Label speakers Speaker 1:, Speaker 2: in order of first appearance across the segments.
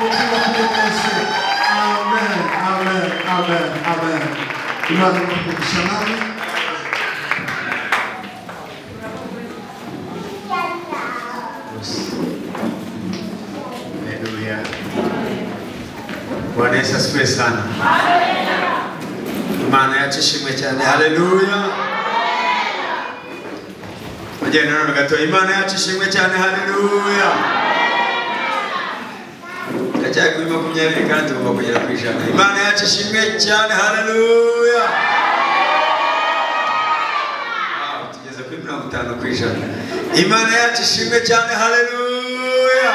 Speaker 1: Amen, amen, amen, amen. Imana imugisha nawe. Haleluya. Bwana Yesu asifiwe sana. Imana yacu ishimwe cyane. Haleluya. Agenda no gato. Imana yacu ishimwe cyane. Haleluya. Kajya kuri 20 kandi tugomba kugera ku ijana. Imana yacu ishimwe cyane. Haleluya. Tugeze kuri 50 ku ijana. Imana yacu ishimwe cyane. Haleluya.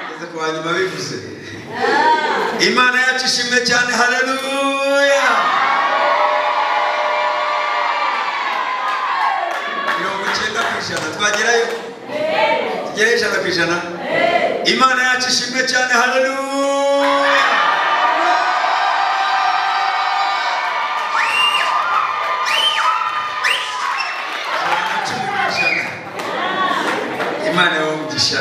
Speaker 1: Tugeze ku hanyuma bivuze. Imana yacu ishimwe cyane. Haleluya. Twagerayo tugere ijana ku ijana. Imana yacu ishimwe cyane. Haleluya. Imana y'umugisha.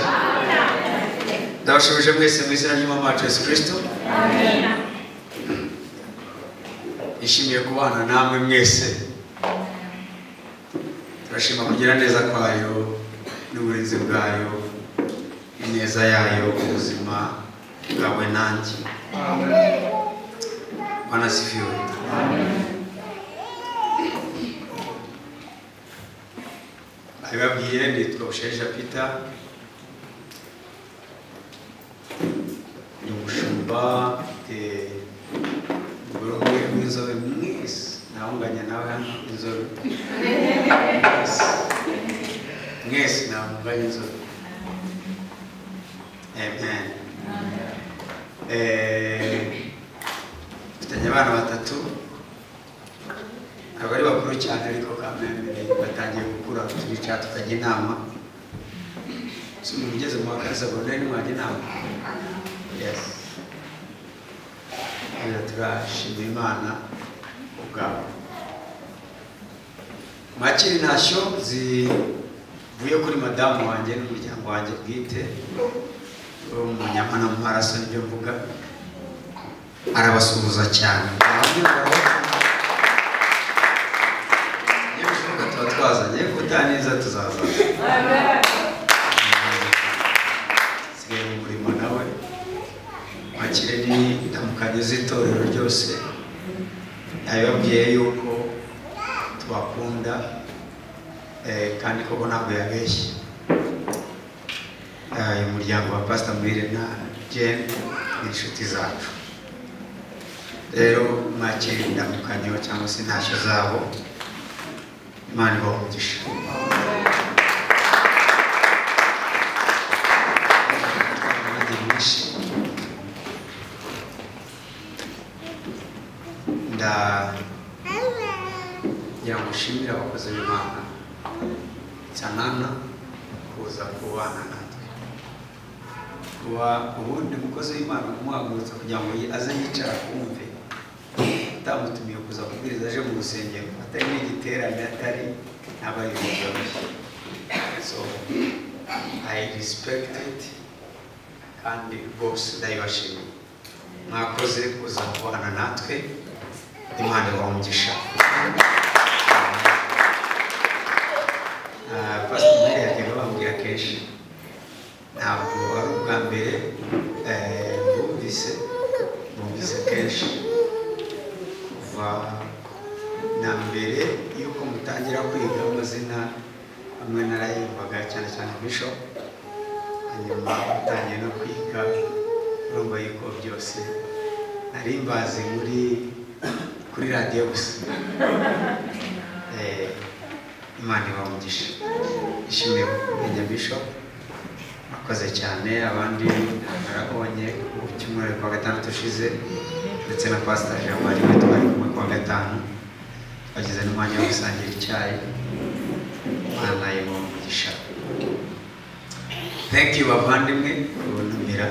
Speaker 1: Ndabashubije mwese mu izina ry'Umwami wacu Yesu Kristo. Amen. Ishimiye kubana namwe mwese. Turashima kugira neza kwayo n'uburinzi bwayo, ineza yayo, ubuzima bwawe nanjye. Amen. Bwana asifiwe. Amen. Ababwiye nitwa Pr.Peter. Ni umushumba ngoromwe w'inzobe mwese. Naunganya nawe hano inzobe. Mwese naunganya inzobe. Amen. Mfitanye abana batatu. Abari bakuru cyane ariko kameme batangiye gukura, turicara tukajya inama. Ugeze mu wakaza bonene mwajya inama. Yes. Turashimira Imana ubwabo. Makiri ntashyo zivuye kuri madamu wanjye n'umuryango wanjye bwite. Umunyamana mu maraso n'ibyo mvuga. Arabasuhuza cyane. Twazanye kutaneza tuzaza. Amen. Sigaye mu murimo nawe. Makire ni ndamukanye z'itorero ryose. Yababwiye yuko tubakunda kandi ko ntabwo yabeshye. Umuryango wa Pastor Mbire na Jane ni inshuti zacu. Rero Makire ndamukanyeho cyangwa se ntacyo zabo. Imana ibamugisha. Ngira mushimira abakozi b'Imana cyanana kuza kubana natwe. Kuba ubundi mukozi w'Imana umuhagurutse kugira ngo aze yicara kumve. Tamutumiye kuza kubwiriza aje mu rusengero atari n'igiterane atari n'abayobozi. So I respect it kandi bose ndayibashimiye. Mwakoze kuza kubana natwe. Imana ibamugisha. Pastor Mbire yagiye bambwira kenshi ntabwo ari ubwa mbere bumvise kenshi kuva na mbere yuko mutangira kwiga amazina amwe narayumvaga cyane cyane Bishop, hanyuma mutangiye no kwiga urumva yuko byose nari mbazi kuri radio gusa. Imana ibamugisha. Ishimwe kumenya Bishop. Akoze cyane abandi narabonye ku cyumweru kwa gatandatu ushize ndetse na Pastor Jean-Marie twari kumwe kwa gatanu. Bagize n'umwanya wo gusangira icyayi. Imana ibamugisha. Thank you bavandimwe kubuntumira.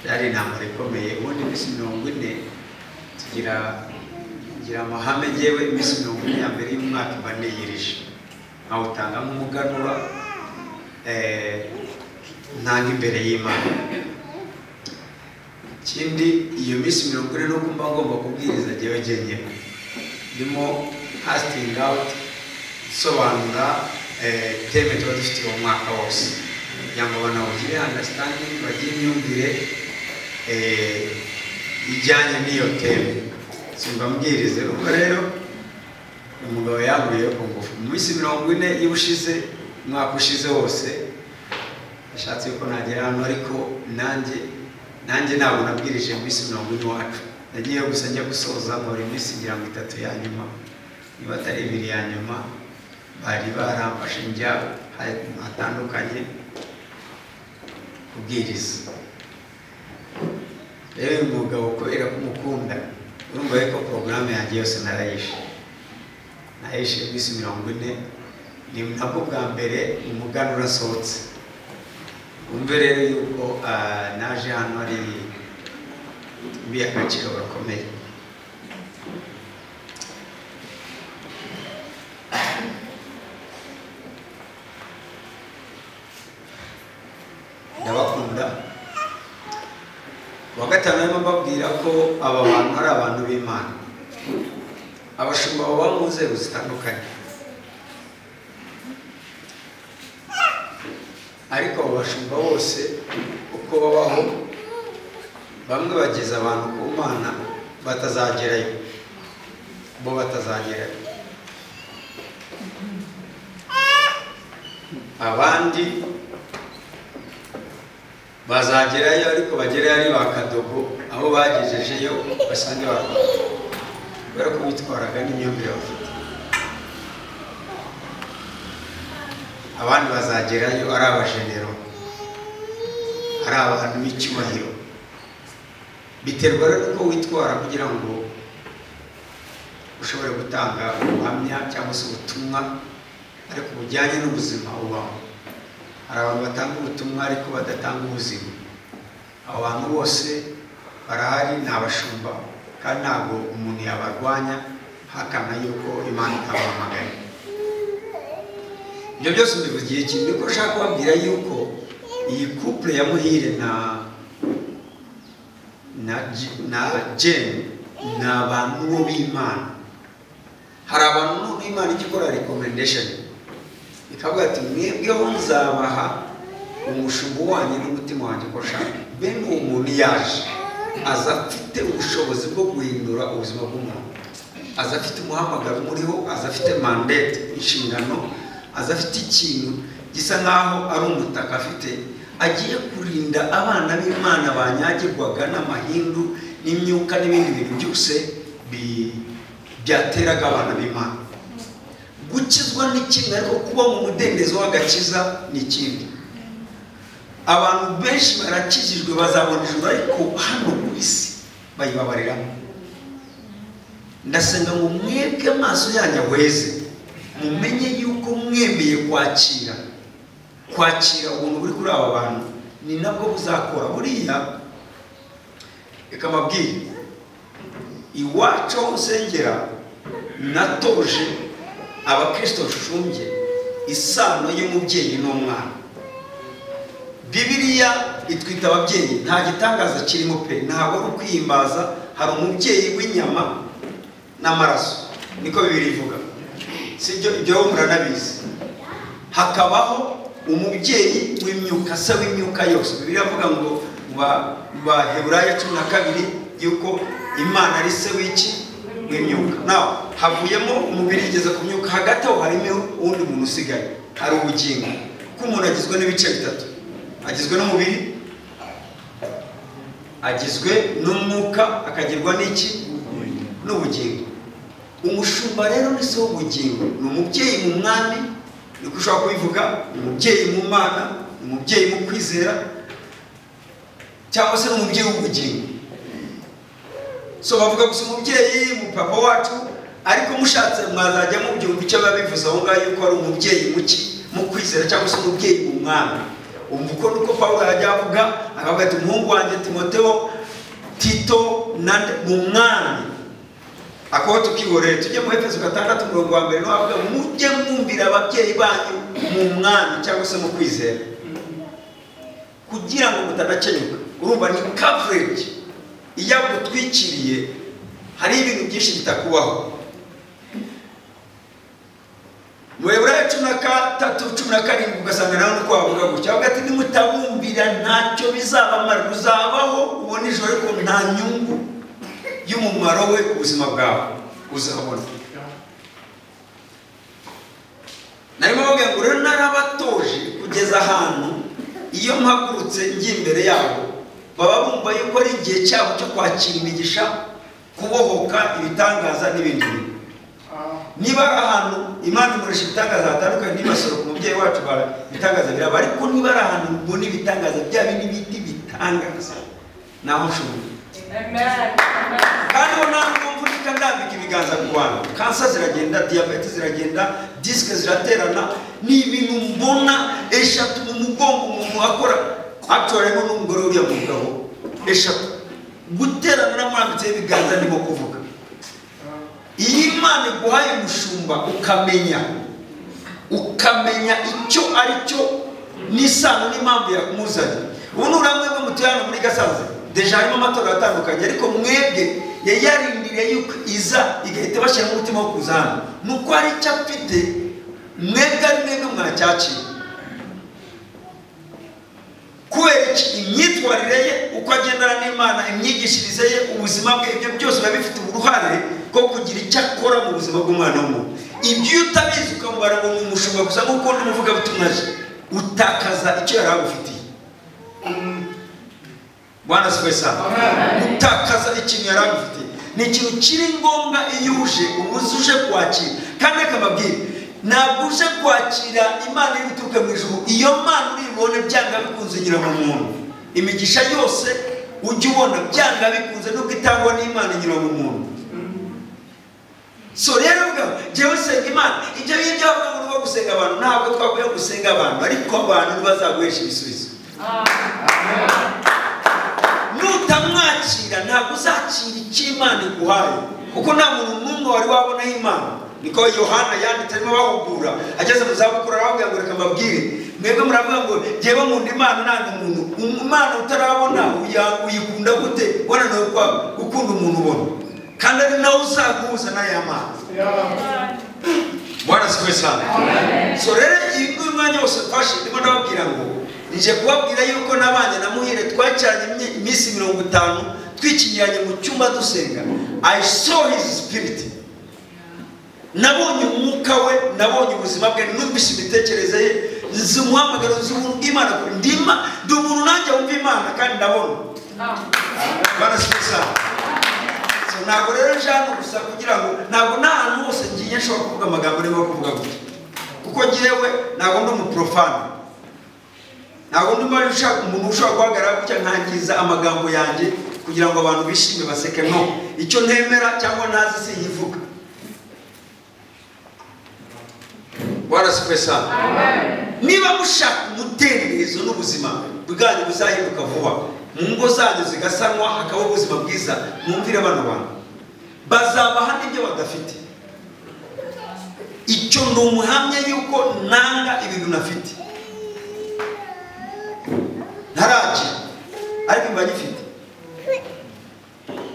Speaker 1: Yari intambara ikomeye. Ubundi iminsi 40 tugira amahame yewe iminsi 40 ya mbere y'umwaka baneyirije. Aho utanga nk'umuganura ntanga imbere y'Imana. Ikindi iyo minsi 40 no kumba ngomba kubwiriza jewe jenyine ndimo casting out sobanura teme tuba dufite mu mwaka wose kugira ngo banawugire understanding bagire imyumvire ijyanye n'iyo teme. Simba mbwirize ubwo rero umugabo yaguye ku ngufu mu minsi 40 y'ubushize mwaka ushize wose ashatse yuko nagera hano, ariko nanjye ntabwo nabwirije mu minsi 40 wacu. Nagiye gusa njya gusoza muri minsi 3 ya nyuma, niba atari 2 ya nyuma, bari baramfashe njya hatandukanye kubwiriza. Rero umugabo kubera kumukunda urumva yuko porogaramu yanjye yose narayishe minsi 40. Ni ntabwo bwa mbere umuganura urasohotse. Umve rero yuko naje hano ari by'agaciro gakomeye. Ndabakunda. Wa gatanu arimo mbabwira ko aba bantu ari abantu b'Imana, abashumba baba mu nzego zitandukanye, ariko abashumba bose uko babaho bamwe bageza abantu ku Mana batazagerayo, bo batazagerayo, abandi bazagerayo ariko bagerayo ari bakadogo aho bagejejeyo basange barwaye kubera ko bitwaraga n'imyumvire bafite. Abandi bazagerayo ari abajenero, ari abantu b'icyubahiro. Biterwa rero uko witwara kugira ngo ushobore gutanga ubuhamya cyangwa se ubutumwa ariko bujyanye n'ubuzima ubaho. Hari abantu batanga ubutumwa ariko badatanga ubuzima. Abo bantu bose barahari, ni abashumba, kandi ntabwo umuntu yabarwanya hakana yuko Imana itabahamagaye. Ibyo byose mbivugiye ikintu niko ushaka kubabwira yuko iyi couple ya Muhire na Jane ni abantu b'Imana. Hari abantu b'Imana igikora recommendation ikavuga ati mwebweho nzabaha umushumba wanyu n'umutima wanjye ko shaka. Bene uwo muntu yaje aza afite ubushobozi bwo guhindura ubuzima bw'umuntu, aza afite umuhamagaro muriho, aza afite mandate, inshingano, aza afite ikintu gisa nkaho ari umutaka afite, agiye kurinda abana b'Imana banyagirwaga n'amahindu n'imyuka n'ibindi bintu byose byateraga abana b'Imana. Gukizwa ni kimwe, ariko kuba mu mudendezo w'agakiza ni ikindi. Abantu benshi barakijijwe bazabona ijuru, ariko hano ku isi bayibabariramo. Ndasenga ngo mwebwe amaso yanyu ahweze, mumenye yuko mwemeye kwakira ubuntu buri kuri aba bantu, ni nabwo buzakora. Buriya reka mbabwire, iwacu aho usengera natoje abakristo nshumbye isano y'umubyeyi n'umwana. Bibiliya itwita ababyeyi, nta gitangaza kirimo pe, ntabwo ari ukwihimbaza. Hari umubyeyi w'inyama n'amaraso, niko Bibiliya ivuga, sibyo? Ibyo muranabizi. Hakabaho umubyeyi w'imyuka, se w'imyuka yose. Bibiliya avuga ngo ba Heburayo 12 yuko Imana ari se w'iki? W'imyuka. Naho havuyemo umubiri igeze ku myuka, hagati aho harimo uwundi muntu usigaye, hari ubugingo. Ko umuntu agizwe n'ibice bitatu, agizwe n'umubiri, agizwe n'umwuka, akagirwa n'iki? N'ubugingo. Umushumba rero ni se w'ubugingo, ni umubyeyi mu mwami, niko ushobora kubivuga, ni umubyeyi mu Mana, ni umubyeyi mu kwizera, cyangwa se n'umubyeyi w'ubugingo. So bavuga gusa umubyeyi mu papa wacu, ariko mushatse mwazajya mu byumba icyo babivuze aho ngaho yuko ari umubyeyi mu kwizera cyangwa se umubyeyi mu mwami. Umvuko nuko Pawulo yajya avuga, akavuga ati umuhungu wanjye Timoteyo, Tito mu mwami. Akaho tukihoreye tujye mu Efeso 6:1 no avuga mujye mwumvira ababyeyi banyu mu mwami cyangwa se mu kwizera. kugira ngo mutanakenyuka. Urumva ni coverage iyo gutwikiriye, hari ibintu byinshi bitakubaho. Mweburayo 13:17 ugasanga nawe uko wavuga gutya ugati nimutabumbira ntacyo bizabamara, uzabaho ubona ijoro ko nta nyungu y'umumaro we ubuzima bwawe uzabona. Narimo bavuga ngo rero narabatoje kugeza ahantu iyo mpagurutse ngiye imbere yabo baba bumva yuko ari igihe cyabo cyo kwakira imigisha, kubohoka, ibitangaza n'ibindi. Niba ahantu Imana ikoresha ibitangaza hatandukanye n'ibasoro ku mubyeyi wacu bitangaza biraba, ariko niba ari ahantu mbona ibitangaza bya bindi biti bitangaza naho nshoboye. Amen. Kandi ubona n'umva ndambika ibiganza ku bantu, kansa ziragenda, diabetes ziragenda, disque ziraterana, ni ibintu mbona eshatu mu mugongo umuntu akora. Actually n'umugore uriya mugabo eshatu guterana n'amambitse ibiganza ndimo kuvuga. Iyi Imana iguhaye umushumba ukamenya icyo ari cyo n'isano n'impamvu yakumuzanye. Ubu nuramwe bwo mutuyana muri Gasaza deja harimo amatora atandukanye, ariko mwebwe yarindiriye yuko iza igahita bashyira mu mutima wo kuzana nuko ari icyo afite, mwebwe ari mwebwe mwacyaciye kubera imyitwarire ye, uko agendana n'Imana, imyigishirize ye, ubuzima bwe, ibyo byose biba bifite uruhare ko kugira icyo akora mu buzima bw'umwana w'umuntu. Ibyo utabizi ukamubara ngo ni umushumba gusa nk'uko n'umuvuga butumwa je, utakaza icyo yari agufitiye. Bwana siwe sana, utakaza ikintu yari agufitiye. Ni ikintu kiri ngombwa iyo uje ubuzuje kwakira, kandi akababwira ntabwo uje kwakira Imana iri guturuka mu ijuru. Iyo Mana uribone byanga bikunze nyira mu muntu, imigisha yose ujye ubona byanga bikunze nubwo itangwa n'Imana nyira mu muntu. So rero jewe senga Imana, ibyo byo bavuga ngo gusenga abantu ntabwo twakwiye gusenga abantu, ariko abantu bazaguhesha ibisubizo. Nutamwakira ntabwo uzakira icyo Imana iguhaye, kuko nta muntu n'umwe wari wabona Imana. Niko Yohana yanditse arimo bahugura ageze mu zabukuru aravuga ngo reka mbabwire, mwebwe muravuga ngo jewe mu Imana nta muntu Imana utarabona uyikunda gute, bona no gukunda umuntu ubona, kandi ari nawe uzaguhuza n'aya Mana. Bwana siwe sana. So rero iyi mwanya wose twashe ndimo ndababwira ngo nije kubabwira yuko nabanye na Muhire twacyanye iminsi 50 twikinyiranye mu cyumba dusenga. I saw his spirit, nabonye umwuka we, nabonye ubuzima bwe, numvise imitekerereze ye, zumuhamagaro z'umuntu Imana ko ndima ndi umuntu nanjye wumva Imana kandi ndabona. Bwana siwe sana. So ntabwo rero njana gusa kugira ngo ntabwo n'ahantu hose ngiye nshobora kuvuga amagambo arimo kuvuga gutya, kuko ngewe ntabwo ndi umuprofane, ntabwo ndi umuntu ushobora guhagarara gutya nkangiza amagambo yanjye kugira ngo abantu bishime baseke. No, icyo ntemera cyangwa ntazi sinyivuga. Bwana siwe sana. Niba mushaka umudendezo n'ubuzima bwanyu buzahinduka vuba, mu ngo zanyu zigasanwa hakaba ubuzima bwiza, mwumvire abana bantu bazabaha n'ibyo badafite. Icyo ndi umuhamya yuko nanga ibintu nafite ntaragira, ariko mba gifite.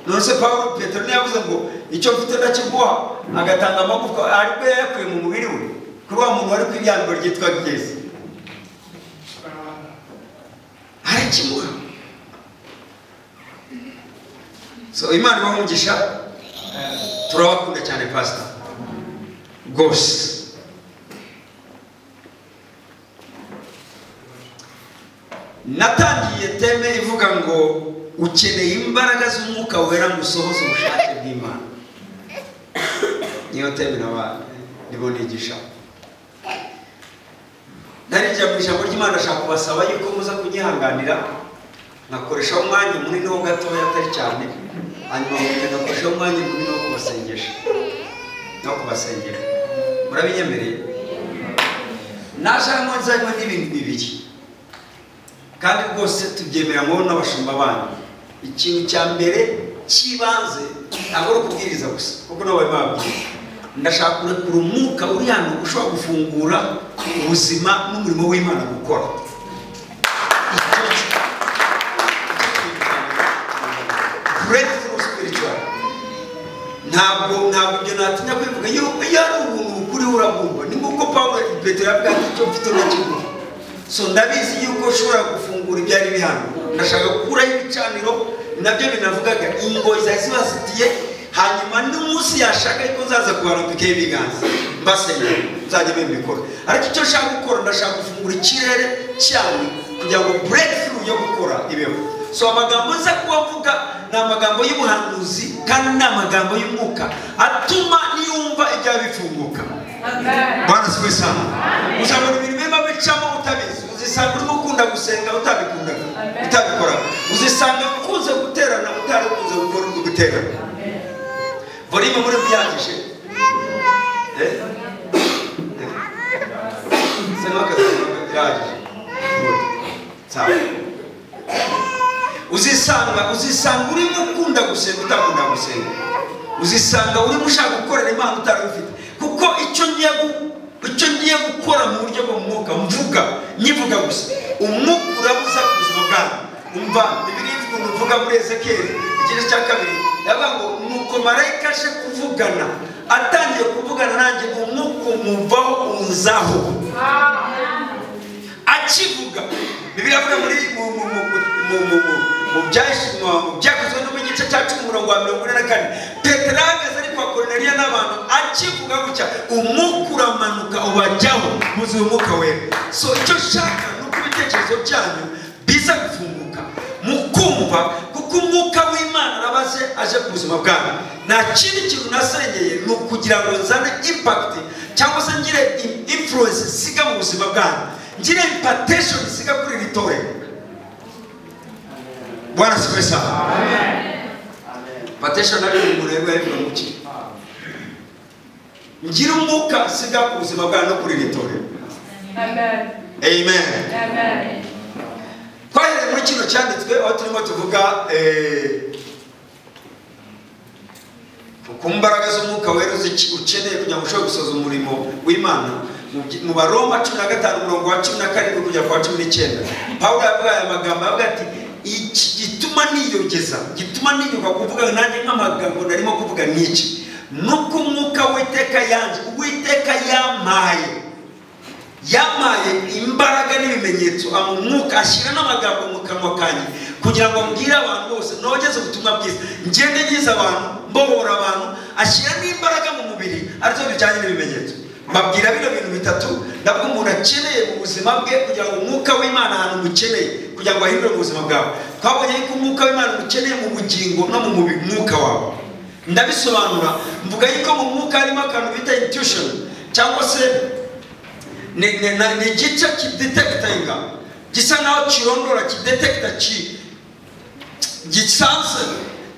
Speaker 1: Nonse Pr.Peter yavuze ngo icyo mfite ndakiguha, agatanga amagufwa ariko yakuye mu mubiri we kuri wa muntu wari kw'iryango ryitwa Yesu. Arakimuha. So Imana bamugisha, turabakunda cyane pastor gose. Natangiye teme ivuga ngo ukeneye imbaraga z'umwuka wera ngo usohoze ubushake bw'Imana. Niyo teme n'abana nibo nigisha. Narije mu ijambo ry'Imana ashaka kubasaba yuko muza kunyihanganira nakoresha umwanya munini wo gatoya atari cyane, hanyuma ngakoresha umwanya munini wo kubasengesha no kubasengera. Murabinyemereye? Nashaka nzanywe n'ibintu bibiri, kandi rwose tubyemera ngo n'abashumba banyu. Ikintu cya mbere kibanze ntabwo ari kubwiriza gusa, kuko nawe babwiye ndashaka kurekura umwuka uri hano ushobora gufungura ubuzima n'umurimo w'Imana gukora. breakthrough spiritual. Ntabwo ibyo natinya kwivuga yuko yari ubuntu kuri urabumva ni nkuko Pr.Peter yavuga ati cyo mfite n'ikindi. So ndabizi yuko ushobora gufungura ibyari bihano. Ndashaka gukuraho ibicaniro nabyo binavugaga ingo izazibasitiye hanyuma n'umunsi yashaka yuko nzaza kubarambika ibiganza mbasenya nzajya bembikora. Ariko icyo nshaka gukora ndashaka gufungura ikirere cyane kugira ngo breakthrough yo gukora ibeho. So amagambo nza kubavuga ni amagambo y'ubuhanuzi kandi ni amagambo y'umwuka atuma niyumva ibya bifunguka. Bwana siwe sana. Uzabona ibintu biba bicamo utabizi. Uzisanga urimo ukunda gusenga utabikunda utabikora. Uzisanga ukunze guterana utarakunze guterana. Volume muri byagije. Sema byagije. Sawa. Uzisanga urimo ukunda gusenga utakunda gusenga. Uzisanga urimo ushaka gukorera Imana utarabifite. Kuko icyo ngiye gukora mu buryo bw'umwuka nyivuga gusa. Umwuka urabuza ku buzima bwawe. Umva Bibiliya ivuga uvuga muri Ezekiyeli igice cya 2 yavuga ngo nuko marayika aje kuvugana atangiye kuvugana nanjye umwuka umuvaho unzaho. Akivuga Bibiliya ivuga muri mu byakozwe no mu gice cya 10:44 Petero ahagaze ari kwa Korneliya n'abantu akivuga gutya umwuka uramanuka ubajyaho muzi umwuka wera. So icyo shaka nuko ibitekerezo byanyu biza gufunguka mukumva kuko umwuka w'Imana arabaze aje ku buzima bwanyu. Nta kindi kintu nasengeye ni ukugira ngo nzane impact cyangwa se ngire influence siga mu buzima bwanyu, ngire impartation siga kuri ritorero. Bwana siwe sana. Amen. Patesha nari umurego ari mu muki. Ngira umwuka siga ku buzima bwa no kuri ritorero. Amen. Amen. Amen. Kwahere muri kino cyanditswe aho turimo tuvuga ku mbaraga z'umwuka wera ukeneye kugira ngo ushobore gusoza umurimo w'Imana mu Baroma 15:17 kugera kwa 19. Pawulo yavuga aya magambo avuga ati gituma niyogeza gituma niyuka kuvuga nanjye nk'amagambo narimo kuvuga n'iki nuko umwuka w'Iteka yanje Uwiteka yamaye imbaraga n'ibimenyetso umwuka ashyira n'amagambo mu kanwa kanjye kugira ngo mbwire abantu bose nogeze ubutumwa bwiza ngende ngiza abantu mbohora abantu ashyira n'imbaraga mu mubiri arizo bijyanye n'ibimenyetso. Mbabwira bino bintu bitatu ndabwo umuntu akeneye mu buzima bwe kugira ngo umwuka w'Imana ahantu mukeneye kugira ngo ahindure mu buzima bwawe. Twabonye ko umwuka w'Imana ukeneye mu bugingo no mu mwuka wawe. Ndabisobanura mvuga yuko mu mwuka harimo akantu bita intuition cyangwa se ni gice kidetectinga gisa naho kirondora kidetecta gisanse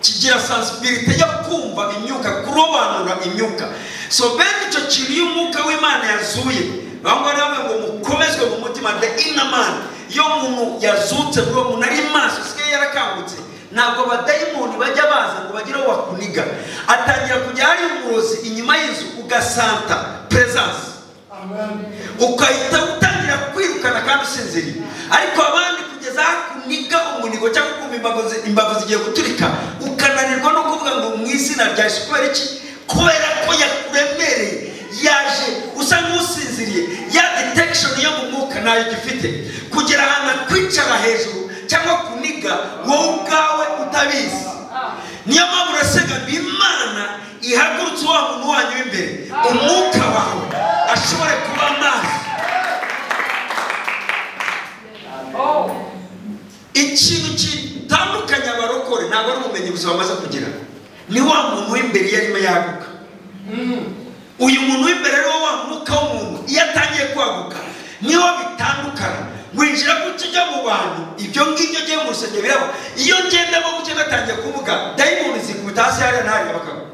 Speaker 1: kigira sensibility yo kumva imyuka kurobanura imyuka. So bene icyo kiri umwuka w'Imana yazuye bangwa ngo mukomezwe mu mutima the inner man yo umuntu yazutse bwo umuntu ari maso sike yarakangutse ntabwo abadayimoni bajya baza ngo bagire wakuniga atangira kujya hari umurozi inyuma y'inzu ugasanta presence. Amen. Ukahita utangira kwirukana kandi usinziriye ariko abandi kugeza kuniga umunigo cyangwa kumva imbavu zigiye guturika ukananirwa no kuvuga ngo mu izina rya Yesu kubera iki kubera ko yakuremereye yaje usa nk'usinziriye ya detection yo mu mwuka nayo gifite kugera ahantu kwicara hejuru cyangwa kuniga wowe ubwawe utabizi. Niyo mpamvu urasega Imana ihagurutse wa muntu wanyu imbere umwuka wawe ashobore kuba maso. Ikintu kitandukanya abarokore ntabwo ari ubumenyi gusa bamaze kugira ni wa muntu w'imbere yarimo yaguka. Uyu muntu w'imbere ari wa mwuka w'umuntu iyo atangiye kwaguka niho bitandukana. Winjira kujya mu bantu ibyo ngibyo giye mu rusengero birabo iyo ngenda mo guce gatangiye kuvuga dayimoni zikubita hasi hari ntari abakabo.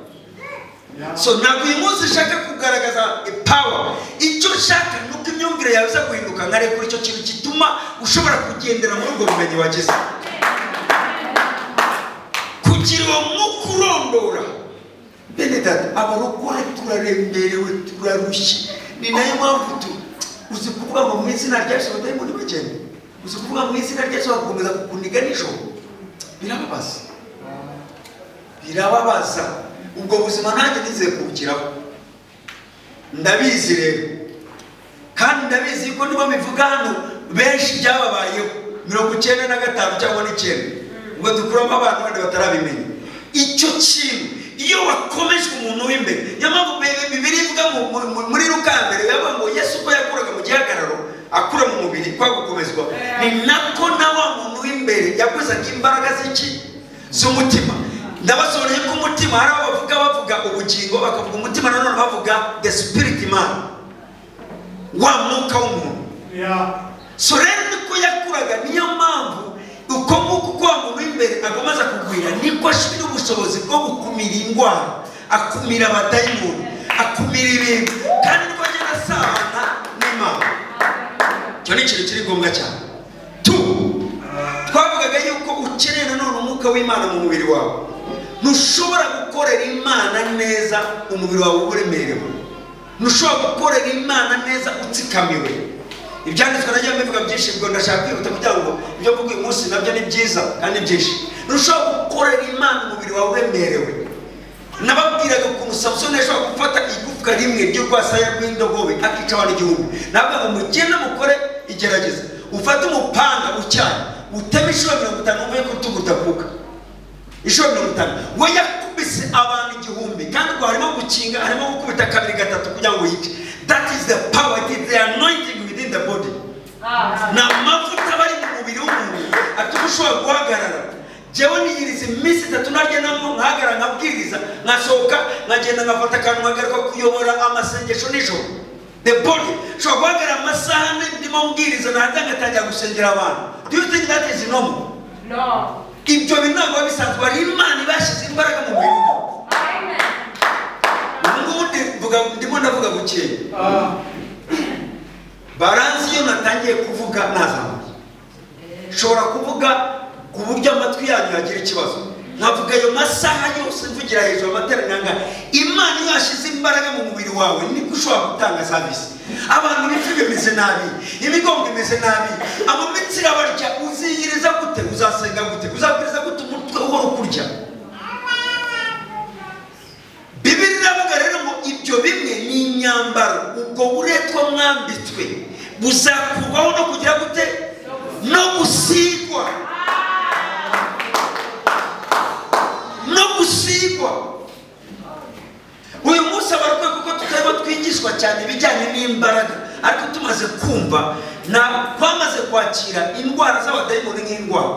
Speaker 1: So ntabwo uyu munsi ushaka kugaragaza power icyo ushaka nuko imyumvire yawe iza guhinduka nkare kuri icyo kintu gituma ushobora kugendera muri ubwo bumenyi wagize kugira uwo mwuka urondora. Bene data abarokore turaremberewe turarushye ni nayo mpamvu uzi kuvuga ngo mu izina rya Yesu abadayimoni bagende uzi kuvuga mu izina rya Yesu bakomeza kukuniga nijoro birababaza. birababaza. Ubwo buzima nanjye nizeye kubukiraho, ndabizi rero, kandi ndabizi ko niba bivuga hano benshi byababayeho 95 cyangwa 9 ubwo dukuramo abantu bandi batarabimenya. Icyo kintu iyo wakomeje umuntu w'imbere, yamavu Bibiliya ivuga muri Luka mbere yavuga ngo Yesu ko yakuraga mu gihagararo akura mu mubiri kwa gukomezwa, ni nako na wa muntu w'imbere yakozaga imbaraga z'iki z'umutima. Ndabasobanuriye ko umutima hari bavuga ubugingo, bakavuga umutima, nanone bavuga the spirit man, wa mwuka w'umuntu. So rero niko yakuraga, niyo mpamvu uko nguko kwa muntu w'imbere agomeza kugwira, niko ashira ubushobozi bwo gukumira indwara, akumira abadayimoni, akumira ibintu, kandi niko agenda asabana n'Imana. Cyo ni ikintu kiri ngombwa cyane. Twavugaga yuko ukeneye nanone umwuka w'Imana mu mubiri wawe. Ntushobora gukorera Imana neza umubiri wawe uremerewe, ntushobora gukorera Imana neza utsikamiwe. Ibyanditswe najya mbivuga byinshi, ubwo ndashaka kwihuta kugira ngo ibyo mvuga uyu munsi nabyo ni byiza kandi byinshi. Ntushobora gukorera Imana umubiri wawe uremerewe. Nababwiraga ukuntu Samson yashobora gufata igufwa rimwe ry'urwasaya rw'indogobe akica abantu 1000. Nabwo ngo mugende mukore igerageza, ufate umupanga ucyane uteme inshuro 50 uvuye ku rutugu utakuka. Inshuro 50 we yakubise abantu 1000, kandi ngo harimo gukinga, harimo gukubita 2-3 kugira ngo yice. That is the power, it is the anointing within the body. Na mafuta bari mu mubiri w'umuntu atushobora guhagarara. Jewe niyiriza iminsi 3 narye namwe nkahagarara nkabwiriza, nkasohoka nkagenda ngafata akantu nkagaruka kuyobora amasengesho nijoro. The body shobora guhagarara amasaha ndimo mbwiriza naza ngatangira gusengera abantu. Do you think that is normal? No. Ibyo bintu bisanzwe ari Imana ibashize imbaraga mu mubiri. Amen. Ndimo ndavuga gukeye. Baranzi yo natangiye kuvuga nazamuye. Shobora kuvuga ku buryo amatwi yanyu yagira ikibazo. Nkavuga ayo masaha yose mvugira hejuru amaterananga. Imana yashize imbaraga mu mubiri wawe, niko ushobora gutanga service. Abantu bifi bimeze nabi, imigongo imeze nabi, amamitsi yabarya, uziyiriza gute, uzasenga gute, uzabwiriza gute umutwe uhora kurya. Bibiliya iravuga rero ngo ibyo bimwe ni imyambaro, ubwo buretwa mwambitswe buzakurwaho no kugira gute, no gusigwa, no gusigwa. Uyu munsi abarwaye kuko tutarimo twigishwa cyane ibijyanye n'imbaraga, ariko tumaze kumva na twamaze kwakira indwara z'abadayimoni nk'indwara.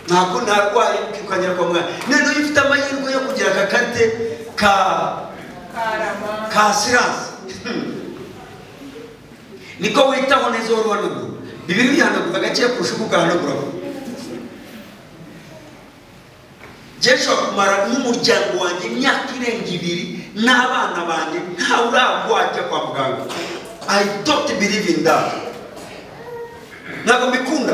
Speaker 1: Ntabwo narwaye ukikanyira kwa muganga, none ufite amahirwe yo kugira akakate ka silence. Niko witaho neza wari wanagura. Bibiliya bihanagura gake kurusha uko ugahanagura. Jesho kumara n'umuryango wanjye imyaka 2 n'abana banjye nta uragwajya kwa muganga. I don't believe in that. Ntabwo mbikunda.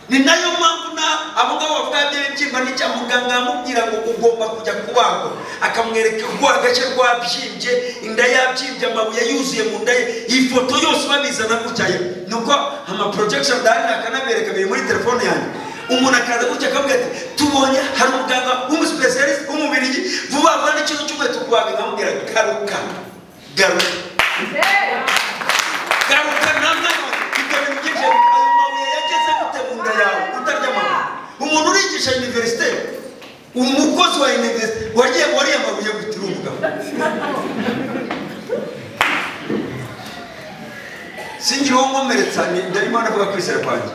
Speaker 1: Ni nayo mpamvu na abo ngabo bavuga by'imbyimba n'icya muganga amubwira ngo ugomba kujya kubago, akamwereka urwagace rwabyimbye, inda yabyimbye, amabuye yuzuye mu nda ye, ifoto yose babizana gutyaye. Nuko ama projection dani akanabereka biri muri telefone yanjye. Umuntu akaza gutya akavuga ati tubonye hari umuganga w'umuspecialist w'umubiri vuba vuba n'ikintu cy'umwe tukwaga, nkamubwira garuka namwe ibyo bintu byinshi. Ayo mabuye yageze gute mu nda yawe utaryama? Umuntu urigisha university, umukozi wa university wagiye wari amabuye guturumbuka. Singira nkomeretsa ndimo navuga kwisera kwanjye.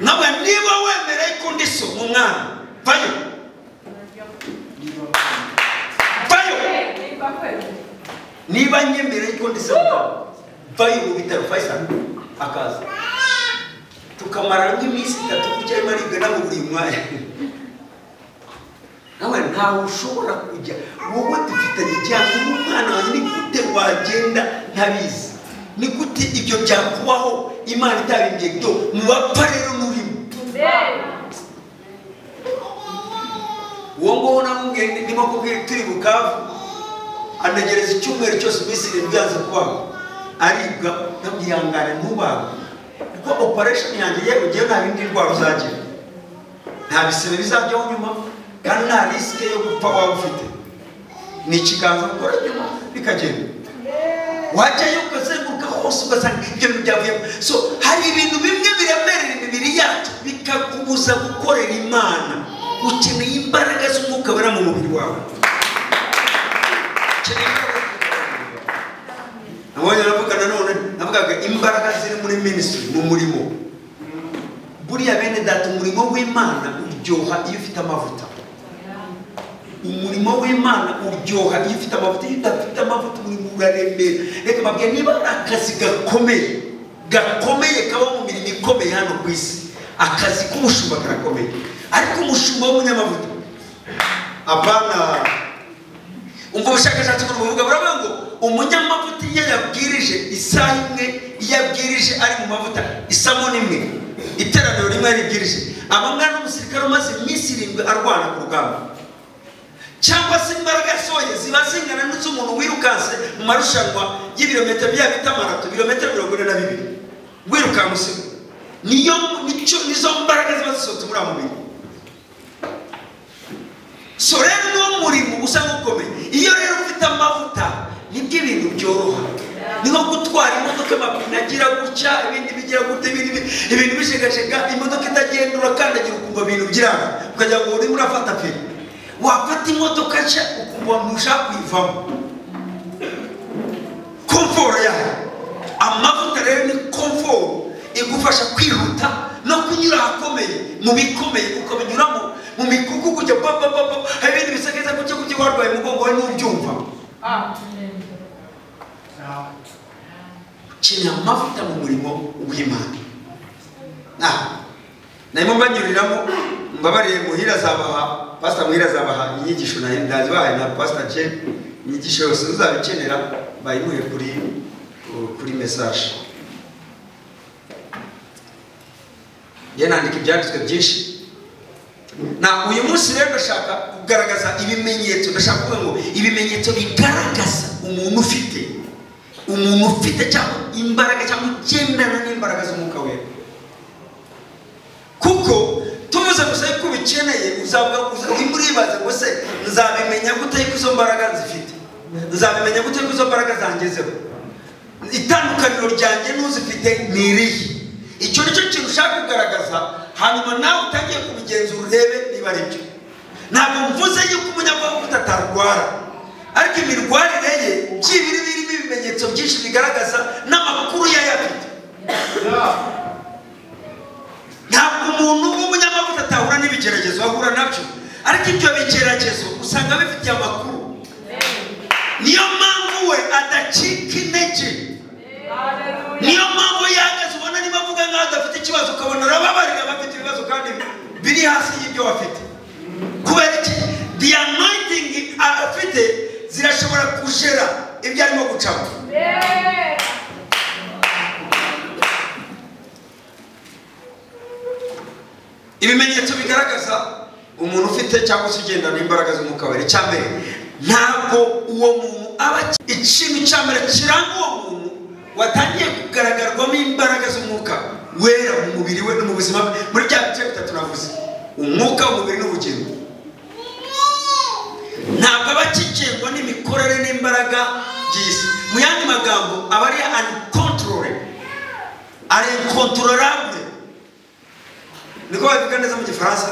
Speaker 1: Nawe niba wemereye ko ndiso mu mwana vayo, niba nyemereye ko ndiso vayo mu bitaro Faisal akaza tukamara nk'iminsi 3 kucyari maribwe na buri mwanya. Nawe ntawe ushobora kujya, wowe dufitanye cyangwa umwana wanjye ni gute wagenda ntabizi, ni gute ibyo byakubaho Imana itabimbye byo mu bapfa rero n'urimo. Uwo namubwiye ndimo kubwira turi Bukavu, anagereza icyumweru cyose Misiri byanze kubaho, aribwa ntabyihangane ntubaho kuko operation yanjye yewe ngiye nta bindi ndwara uzagira. nta bisebe bizajyaho nyuma kandi nta risike yo gupfa waba ufite ni ikiganza gukora nyuma bikagenda wajyayo ukazenguruka hose ugasanga ibyo bintu byavuyemo so hari ibintu bimwe biremerera imibiri yacu bikakubuza gukorera Imana ukeneye imbaraga z'umwuka wera mu mubiri wawe nabonye navugaga imbaraga ziri muri ministry mu murimo buriya bene data umurimo w'Imana uryoha iyo ufite amavuta umurimo w'Imana uryoha iyo ufite amavuta iyo udafite amavuta umurimo urarembera reka babwiye niba akazi gakomeye kaba mu mirimo ikomeye hano ku isi akazi k'umushumba karakomeye ariko umushumba w'umunyamavuta apana umva ubushakashatsi buvuga baravuga ngo umunyamavuta iyo yabwirije isaha imwe iyo yabwirije ari mu mavuta isamo nimwe iteraniro rimwe yaribwirije abangana n'umusirikare umaze iminsi 7 arwana ku rugamba cyangwa se imbaraga yasohoye ziba zingana n'iz'umuntu wirukanse mu marushanwa y'ibirometero bita marato ibirometero 42 wirukanse nizo mbaraga ziba zisohotse muri amubiri so rero no murimo usa n'ukomeye iyo rero ufite amavuta nibyo ibintu byoroha ni nko gutwara imodoka amapine agira gutya ibindi bigira gute ibintu bishegashega imodoka itagenda urakandagira ukumva ibintu byiranga ukajya ngo urimo urafata pine wafata imodoka nshya ukumva ntushaka kuyivamo komforo yayo amavuta rero ni komforo igufasha kwihuta no kunyura ahakomeye mu bikomeye ukabinyuramo mu mikuku kujya hari ibindi bisageza kujya warwaye umugongo we n'ubyumva ukeneye amavuta mu murimo w'Imana narimo mbanyuriramo mbabariye Muhira azabaha Pastor Muhira azabaha inyigisho nayo ndazibahaye na Pastor Jen inyigisho yose uzabikenera bayimuhe kuri message nandika ibyanditswe byinshi na uyu munsi rero ndashaka kugaragaza ibimenyetso ndashaka kuvuga ngo ibimenyetso bigaragaza umuntu ufite cyangwa imbaraga cyangwa ugendana n'imbaraga z'umwuka wera kuko tuvuze gusa ko bikeneye imuribaza ngo se nzabimenya gute ko izo mbaraga zifite nzabimenya gute ko izo mbaraga zangezeho itandukaniro ryanjye n'uzifite ni irihe icyo nicyo kintu ushaka kugaragaza hanyuma nawe utangiye kubigenzura urebe niba ari byo ntabwo mvuze yuko umunyamavuta atarwara ariko imirwarire ye byibiri birimo ibimenyetso byinshi bigaragaza n'amakuru yayafite ntabwo umuntu w'umunyamavuta atahura n'ibigeragezo ahura nabyo ariko ibyo bigeragezo usanga bifitiye amakuru niyo mpamvu we adacika intege niyo mpamvu yahagaze ubona niba avuga nkaho adafite ikibazo ukabona arababarira bafite ibibazo kandi biri hasi y'ibyo bafite kubera iki the anointing afite zirashobora kujera ibyo arimo gucamo ibimenyetso bigaragaza umuntu ufite cyangwa se ugendana imbaraga z'umwuka wera cyambere ntabwo uwo muntu aba ikintu cyambere kiranga uwo muntu watangiye kugaragarwamo imbaraga z'umwuka wera mu mubiri we no mu buzima bwe muri bya bice bitatu navuze umwuka umubiri n'ubugingo ntabwo aba akikengwa n'imikorere n'imbaraga by'isi mu yandi magambo aba ari incontrolable niko bavuga neza mu gifaransa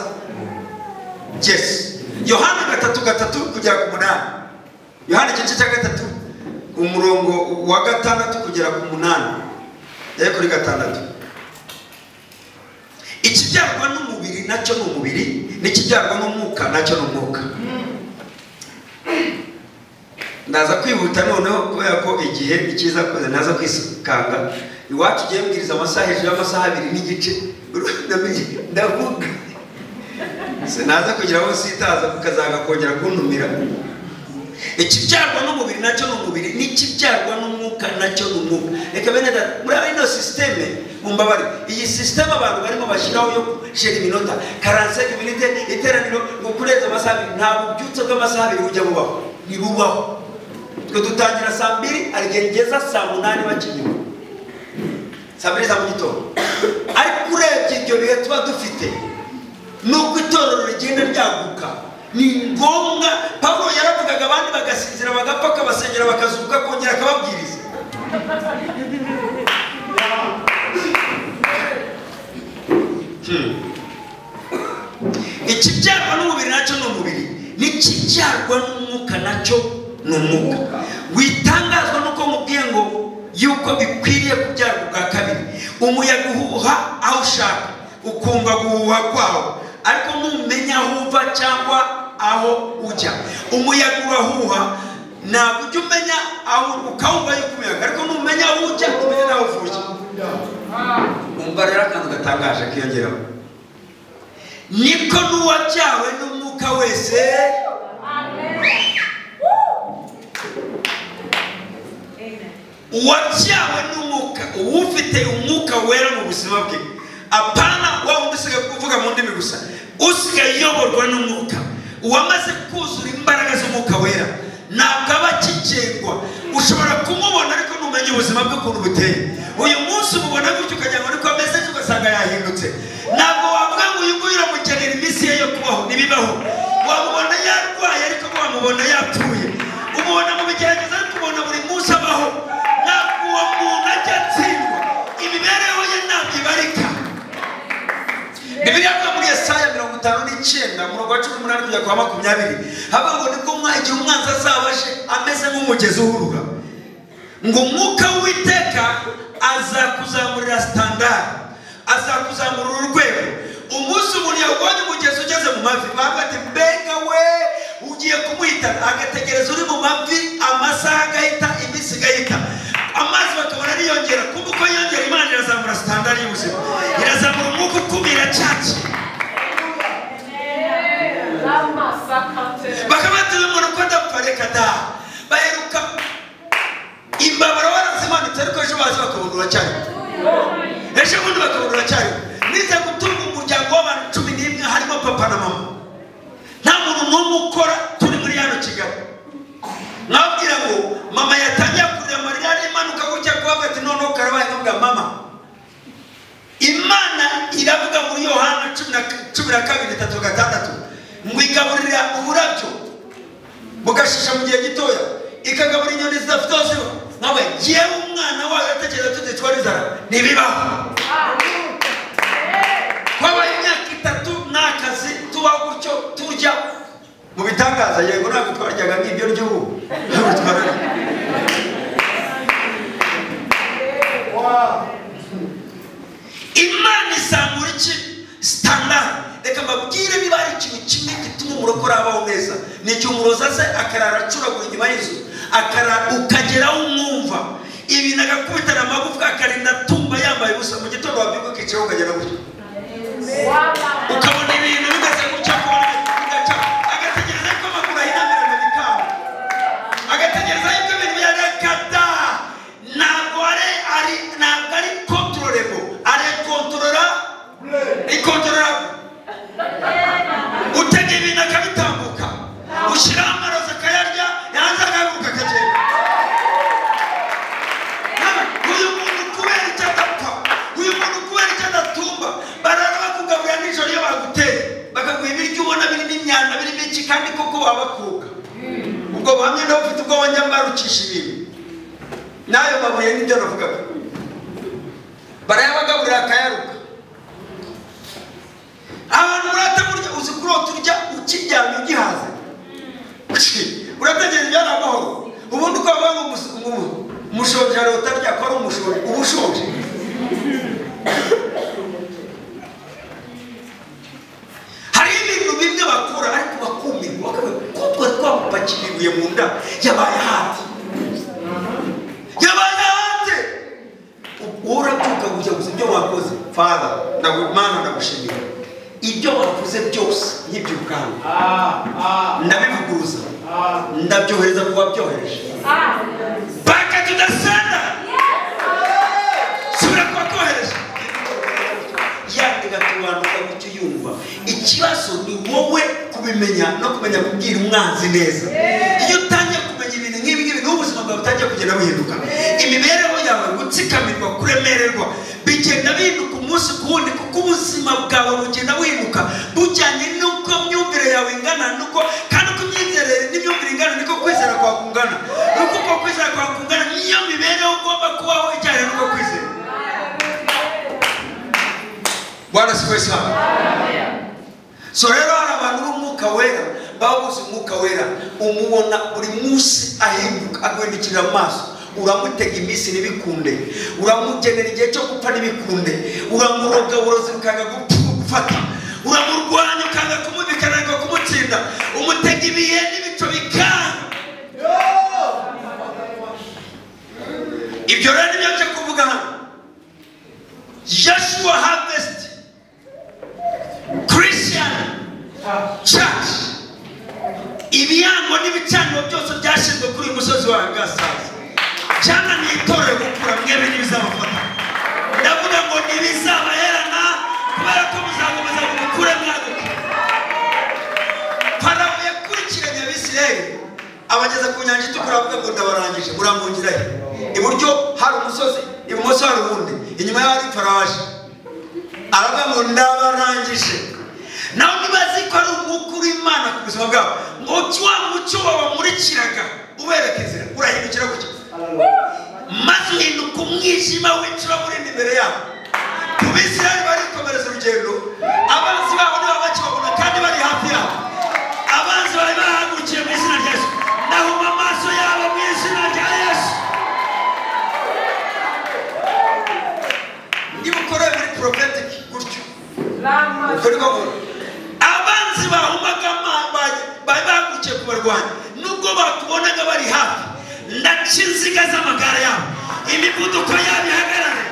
Speaker 1: yes Yohana 3:3 kugera ku 8 Yohana igice cya 3 umurongo wa 6 kugera ku 8 kuri 6 ikibyarwa n'umubiri nacyo ni umubiri n'ikibyarwa n'umwuka nacyo ni umwuka ndaza kwihuta noneho kubera ko igihe ikiza koze naza kwisukanga iwacu giye mbwiriza amasaha hejuru y'amasaha 2 n'igice ndavuga sinaza kugira aho sitaza kukazaga kongera kuntumira ikibyarwa n'umubiri nacyo ni umubiri n'ikibyarwa n'umwuka nacyo ni umwuka reka bene data muri ino systeme mumbabare iyi systeme abantu barimo bashyiraho yo shera iminota 45 minute iteraniro ngo kureza amasaha 2 ntabwo byutse bw'amasaha 2 ujya bubaho nibubaho twe dutangira saa 2 arigengeza saa 8 bakinyuma saa 2 za mu gitondo ariko urebye ibyo bihe tuba dufite nuko itorero rigenda ryaguka. Ni ngombwa Pawulo yaravugaga abandi bagasinzira bagapfa akabasengera bakazuka kongera akababwiriza. Ikibyarwa n'umubiri nacyo ni umubiri, n'ikibyarwa n'umwuka nacyo ni umwuka. Witangazwa nuko mubwiye ngo yuko bikwiriye kubyarwa bwa kabiri. Umuyaga uhuha aho ushaka ukumva guhuha kwawo, ariko numenya aho uva cyangwa aho ujya. Umuyaga urahuha ntabwo ujya umenya aho ukawumva yuko umuyaga, ariko numenya aho ujya umenya naho uvuye. Umva rero akantu gatangaje kiyongeraho, niko n'uwabyawe n'umwuka wese uwabyawe n'umwuka, ufite umwuka wera mu buzima bwe, apana wa wundi usigaye kuvuga mu ndimi gusa, usigaye uyoborwa n'umwuka, uwamaze kuzura imbaraga z'umwuka wera, ntabwo aba akigengwa. Ushobora kumubona ariko ntumenye ubuzima bwe ukuntu buteye. Uyu munsi umubona gutyo ukagira ngo niko ameze, ugasanga yahindutse. Ntabwo wavuga ngo uyu nguyu uramugenera iminsi ye yo kubaho, ntibibaho. Wamubona yarwaye ariko wamubona yapfuye. Umubona mu bigerageza ariko ubona buri munsi abaho. Ntabwo uwo muntu ajya atsindwa, imibereho ye ntabwo ibarika. Bibiliya avuga muri Yesaya 59 umurongo wa 18 kugera kwa 20, havuga ngo nibwo igihe umwanzi azabaje ameze nk'umugezi uhurura, ngo umwuka w'Uwiteka azakuzamurira standard, azakuzamurira urwego. Umunsi umuntu yabonye umugezi ugeze mu mavi, bavuga ati mbega we ugiye kumuhitana, agategereza uri mu mavi amasaha agahita, iminsi igahita, amazi bakabona ariyongera. Kumva uko yongera, Imana irazamura standard y'ubuzima, irazamura umwuka ukumira cyacu. Bakabatira umuntu ko adapfa, reka da baheruka imbabara warazimanitse, ariko ejo bazi bakabona uracyari, ejo bundi bakabona uracyari. Nize gutunga umuryango w'abantu 11 harimo papa na mama, nta muntu n'umwe ukora, turi muri hano Kigali. Nabwira ngo mama yatangiye kurira amarira imanuka gutya kuvuga ati noneho karabaye nubwa mama. Imana iravuga muri Yohana 12:3 ngo igaburira uburabyo bugashisha mu gihe gitoya, ikagaburira inyoni zidafite aho ziba. Nawe yewe umwana wawe yatekereza tuditwara inzara, ntibibaho. Kwabaye imyaka 3 n'akazi tuba gutyo turya mu bitangaza. Yego ntabwo twaryaga nk'ibyo ry'ubu, ntabwo twarya. Imana isangura iki standard. Reka mbabwire niba ari ikintu kimwe gituma umurokora abaho neza, ni igihe umuroza se akarara acuragura inyuma y'inzu, akarara ukageraho umwumva ibintu agakubitana amagufwa, akarinda atumba yambaye ubusa. Mu gitondo wabyuka ukiciraho ukagera gutyo, ukabona ibintu bigeze gutya, bigaca, agategereza ko amaguru ahinamirana bikanga, agategereza yuko ibintu byarekata. Ntabwo ari controlable, ari controlable. Utega ibintu akabitambuka, ushyira amaroza akayarya, yanze agahaguruka akagenda. Uyu muntu kubera icyo adapfa, uyu muntu kubera icyo adatumba, barara bakugaburira nijoro iyo baguteye, bakaguha ibiryo ubona birimo imyanda, birimo iki, kandi koko wabakuka. Ubwo buhamya nawe ufite ubwo wajya mbarukisha ibintu, nayo mabuye n'ibyo navugaga, barayabagaburira akayaruka. Abantu murata burya uzi kurota urya ukiryamye ugihaze, urategereza ibyana amahoro. Ubundi uko bavuga ngo umushonje arota arya ko ari umushonje, uba ushonje. Hari ibintu bimwe bakura ariko bakumirwa, ko twari twamupakira ibuye mu nda, yabaye hati, yabaye hati. Urabyuka gutya gusa ibyo wakoze, Father Mana ndagushimira, ibyo wavuze byose nkibyukanga, ndabivuguruza, ndabyohereza kuba byohereje. Back to the sender. Subira kwa kohereje. Yandiga tuwanuka gutyo yumva. Ikibazo ni wowe kubimenya no kumenya kubwira umwanzi neza. Iyo utangiye kumenya ibintu nk'ibi n'ubuzima bwawe butangiye kugenda buhinduka. Imibereho yawe gutsikamirwa, kuremererwa, bigenda bihinduka umunsi ku wundi, kuko ubuzima bwawe bugenda buhinduka. asiwe sana. So rero hari abantu b'umwuka wera babuze umwuka wera umubona buri munsi ahinduka agwendikira amaso uramutega iminsi nibikunde uramugenera igihe cyo gupfa nibikunde uramuroga urozi ukanga gufata uramurwanya ukanga kumubikana ngo kumutsinda umutega ibihe n'ibito bikanga. Ibyo rero nibyo cyo kuvuga hano. Joshua Harvest Christian Church ibiyango n'ibicaniro byose byashyizwe kuri uyu musozi wa Gasaza cyane n'itorero gukura mwebe n'ibizabafata ndavuga ngo ntibizabaherana kubera ko muzakomeza gukura mwaguka. Farawo yakurikiranye Abisirayeli abageza ku nyanja itukura avuga ngo ndabarangije muramungirahe. Iburyo hari umusozi ibumoso hari ubundi inyuma y'ari Farawo aravuga ngo ndabarangije. Nawe nibazi ko ari umwuka w'Imana ku buzima bwabo ngo wa mucyo wabamurikiraga uberekezera urahindukira gutya maze uhinduka umwijima w'icura burindi imbere yabo. Ku Bisirayeli barikomereza urugendo abanzi babo nibo bakibabona kandi bari hafi yabo. Abanzi bari bahagurukiye mu izina rya Yesu nahuma amaso yabo mu izina rya Yesu. Ndibukore muri prophetic gutyo ukuri bagora abanzi bahumaga bari bahagurukiye kubarwanya nubwo bakubonaga bari hafi ndaca inziga z'amagara yabo imivuduko yabo ihagarare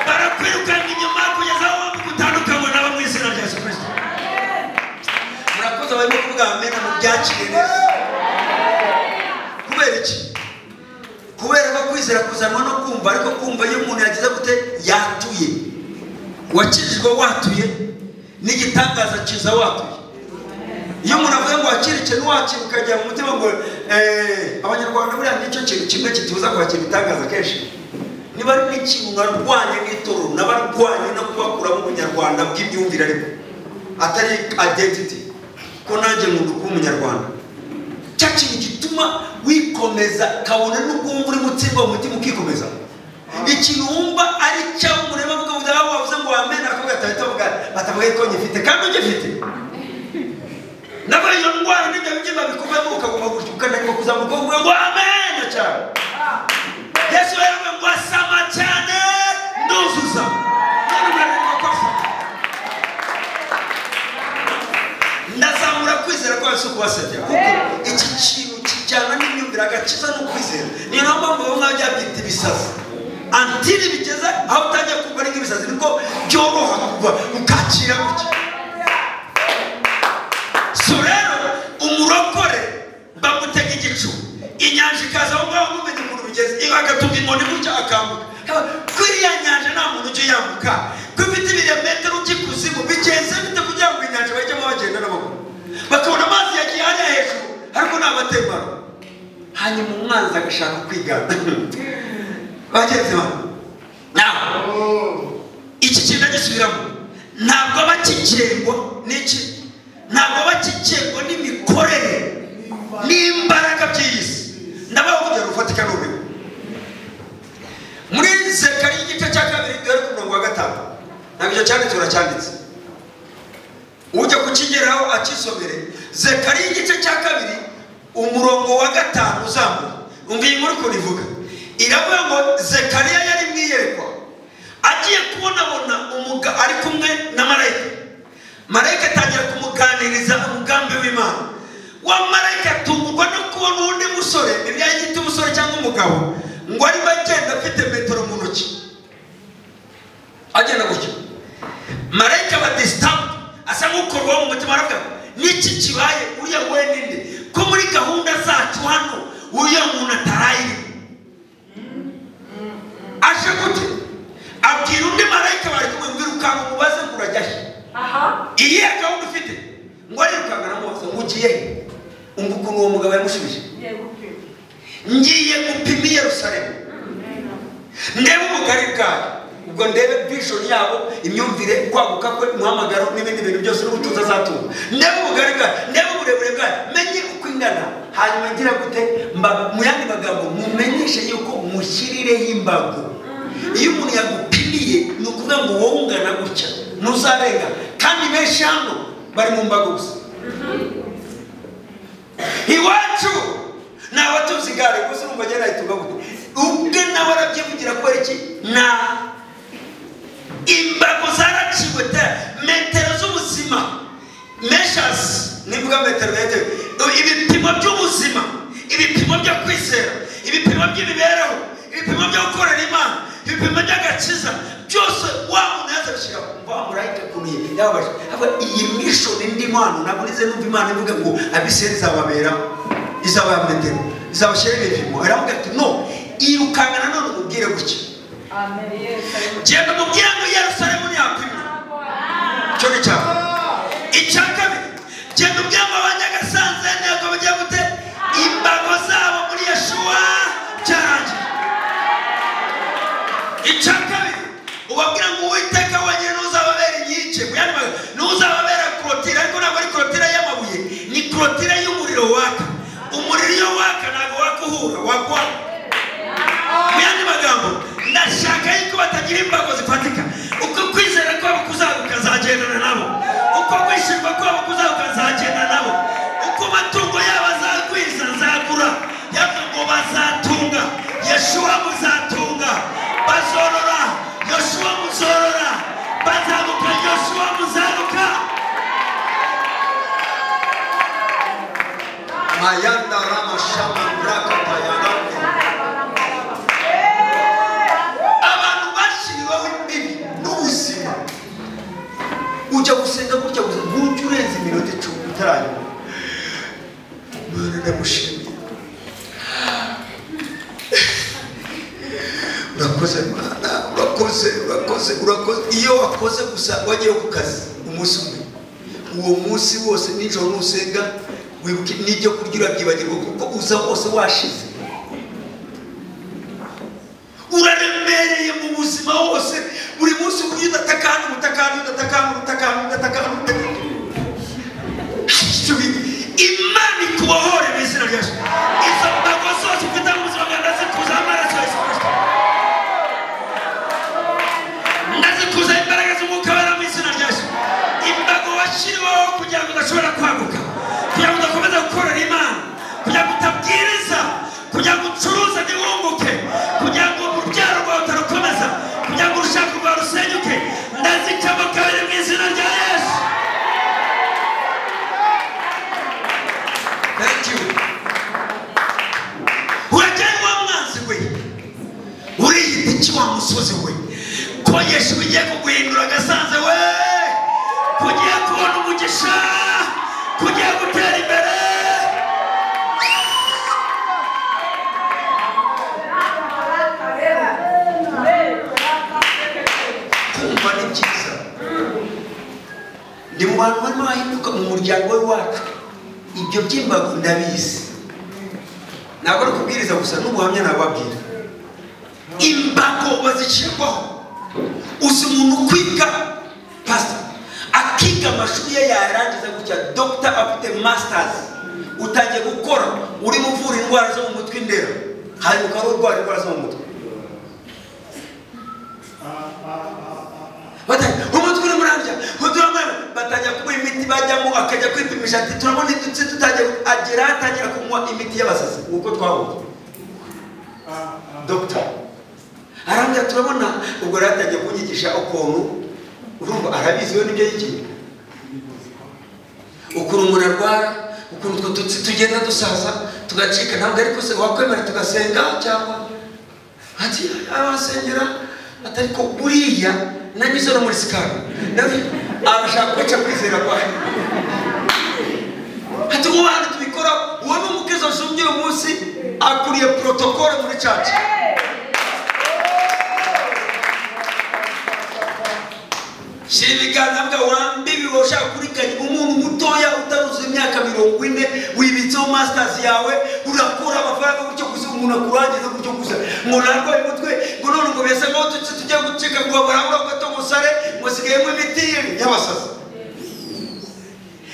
Speaker 1: barakwirukana inyuma kugeza aho gutandukanywa nabo mu izina rya Yesu Kristo. Murakoze barimo kuvuga amena mu byakire neza. Kubera iki? Kubera ko kwizera kuzanwa no kumva ariko kumva iyo umuntu yagize gute yatuye wakijijwe watuye n'igitangaza kiza watuye. Iyo umuntu avuye ngo wakirike n'uwakira ukajya mu mutima ngo abanyarwanda buriya nicyo kintu kimwe kituza kwakira ibitangaza kenshi. Niba ari n'ikintu narwanye n'itoro n'abarwanye no kubakuramo ubunyarwanda bw'imyumvire ariko atari identity ko nanjye muntu kuba umunyarwanda cya kintu gituma wikomeza kabone n'ubwumva uri mutsindwa mu mutima ukikomeza ikintu wumva ari cyawe umurema avuga ngo aho wavuze ngo wamena ako gatahita batavuga ko ngifite kandi ugifite nabaye iyo ndwara n'ibyo bibyimba bikuvamo ukaguma gutyo ukananirwa kuzamuka ngo amena cyane. Yesu yaravuze ngo asama cyane nduzuza. Ndazamura kwizera kwa Yesu kubasabye kuko iki kintu kijyana n'imyumvire agakiza no kwizera niyo mpamvu bamwe byabyita ibisazi antiri bigeze aho utajya kumva ari nk'ibisazi niko byoroha kuva ukakira gutya. So rero umurokore bamutega igicu inyanja ikaza aho ngaho mumenye umuntu bigeze agatunga inkoni gutya akambuka kuri ya nyanja nta muntu ujya yambuka ko ufite ibirometero by'ikuzimu bigenze bite kugira ngo inyanja bajyemo bagenda n'amaguru bakabona amazi yagiye hariya hejuru ariko ni amatembaro hanyuma umwanzi agashaka kwigana bagenzi babo. Iki kintu gisubiramo ntabwo abakikengwa n'iki ntabwo abakikengwa n'imikorere n'imbaraga by'isi ndabaho kugera ufatika n'ubumenyi. Muri Zekariya igice cya 2 dore ku murongo wa 5 ntabwo icyo cyanditse uracyanditse ujya kukigeraho akisomere. Zekariya igice cya 2 umurongo wa 5 uzamuye umva iyi nkuru uko ivuga. Iravuga ngo Zekariya yari mwiyerekwa agiye kubonabona ari kumwe na marayika. Marayika atangira kumuganiriza umugambi w'Imana. Wa marayika atungurwa no kubona undi musore Bibiliya yita umusore cyangwa umugabo ngo ari bagenda afite metero mu ntoki agenda gutyo. Marayika ba disturb asa nk'ukorwa mu mutima aravuga n'iki kibaye uriya we ninde ko muri gahunda zacu hano uriya muntu atarayi aje gute abwira undi marayika bari kumubwira ukanga umubaze ngo urajyahe iyi gahunda ufite ngo arirukanka namubaza ngo ugiye umva ukuntu uwo mugabo yamushubije ngiye gupima i Yerusalemu ndebe ubugari bwayo ubwo ndebe vision yabo imyumvire kwaguka kwe muhamagaro n'ibindi bintu byose n'ubutunzi azatunga ndebe ubugari bwayo ndebe uburebure bwayo menye uko ingana hanyuma ngira gute mu yandi magambo mumenyeshe yuko mushyirireho imbago. Iyo umuntu yagupimiye ni ukuvuga ngo wowe ungana gutya ntuzarenga kandi benshi hano bari mu mbago gusa iwacu nawe tuzigare gusa numva agera ahituga gute ubwe nawe arabyivugira kubera iki na imbago zaraciwe metero z'ubuzima measures nivuga metero ibipimo by'ubuzima ibipimo byo kwizera ibipimo by'imibereho ibipimo byo gukorera Imana ibipimo by'agakiza byose wamunaza bishira kumva murayite kuniye yabaje aba iyi mission ndi Imana naburize numva Imana ivuga ngo abiseriza babera izabamedero izabashire ibipimo aravuga ati no irukangana none ubwire guki amen genda mubwira ngo Yerusalemu ni yapimwe cyo ni cyawe icyakabi genda ubwira ngo abanyagasanze ntego bagiye gute imbago zabo muri Yeshua cyarangiye icyakabi ubabwira ngo Uwiteka wenyine uzababera inkike ntuzababera korotire ariko ntabwo ari korotire y'amabuye ni korotire y'umuriro waka umuriro iyo waka ntabwo wakuhura wakwa mu yandi magambo ndashaka yuko batagira imbago zifatika uko kwizera kwabo kuzaguka zagendana nabo uko kwishirwa kwabo kuzaguka zagendana nabo uko matungo yabo azagwiza nzagura yavuga ngo bazatunga Yeshua muzatunga bazorora Yeshua muzorora bazaguka Yeshua muzaguka mayanda rama shama muraka tayanande abantu bashiriweho imbibi n'ubuzima ujya gusenga gutya gusa ntujya urenza iminota 10 utaranyuma Mana ndamushimiye urakoze Mana urakoze iyo wakoze gusa wagiye ku kazi umunsi umwe uwo munsi wose nijoro nusenga wibuke n'ibyo kurya urabyibagirwa kuko uza wose washize uraremereye mu buzima wose buri munsi udatakana Imana ikubohore mu izina rya Yesu izo mbago zose ufite mu buzima bwawe ndazikuza amaraso ya Yesu Kristo ndazikuza imbaraga z'umwuka wera mu izina rya Yesu imbago washyiriweho kugira ngo udashobora kwaguka kugira ngo udakomeza gukorera Imana kugira ngo utabwiriza kugira ngo ucuruze ntiwunguke kugira ngo urubyaro rwawe utarukomeza kugira ngo urushako rwawe rusenyuke ndazicamo kabiri mu izina rya Yesu. Thank you. Urajyanwa mwanzi we uriyita iki wa musozi we ko Yesu ugiye kuguhindura agasanze we kugiye kubona umugisha kugiye gutera imbere kumva ni byiza ni mu bantu barimo bahinduka mu muryango wacu ibyo by'imbago ndabizi ntabwo ari kubwiriza gusa n'ubuhamya nababwira imbago bazicirwaho uzi umuntu kwiga pastor akiga amashuri ye yarangiza gutya doctor afite masters utangiye gukora uri muvura indwara zo mu mutwe indera hanyuma ukarwara indwara zo mu mutwe umutwe uri murambya batajya kuba imiti bajyamo akajya kwipimisha ati turabona idutse tutajya agera atangira kunywa imiti y'abasazi uko twahuye doctor arambya turabona ubwo ratajya kunyigisha ukuntu urumva arabizi we nibyo yigiye ukuntu umuntu arwara ukuntu tugenda dusaza tugacika ntabwo ariko se wakwemera tugasenga cyangwa ati abasengera atariko buriya nanyuze no muri sikari arashaka kwica kwizera kwawe ati ngo abantu tubikora uwo ni umukiza usumye uyu munsi akuriye protokole muri church shiribiganza mbwa wambibi woshaka kurikanya umuntu mutoya utaruzuye imyaka 40 wibitseho masters yawe urakora amafaranga gutyo gusa umuntu akurangiza gutyo gusa ngo narwaye umutwe ngo none ngo bese ngo tujya guceka ngo barabura gato musare ngo sigayemo imiti y'abasazi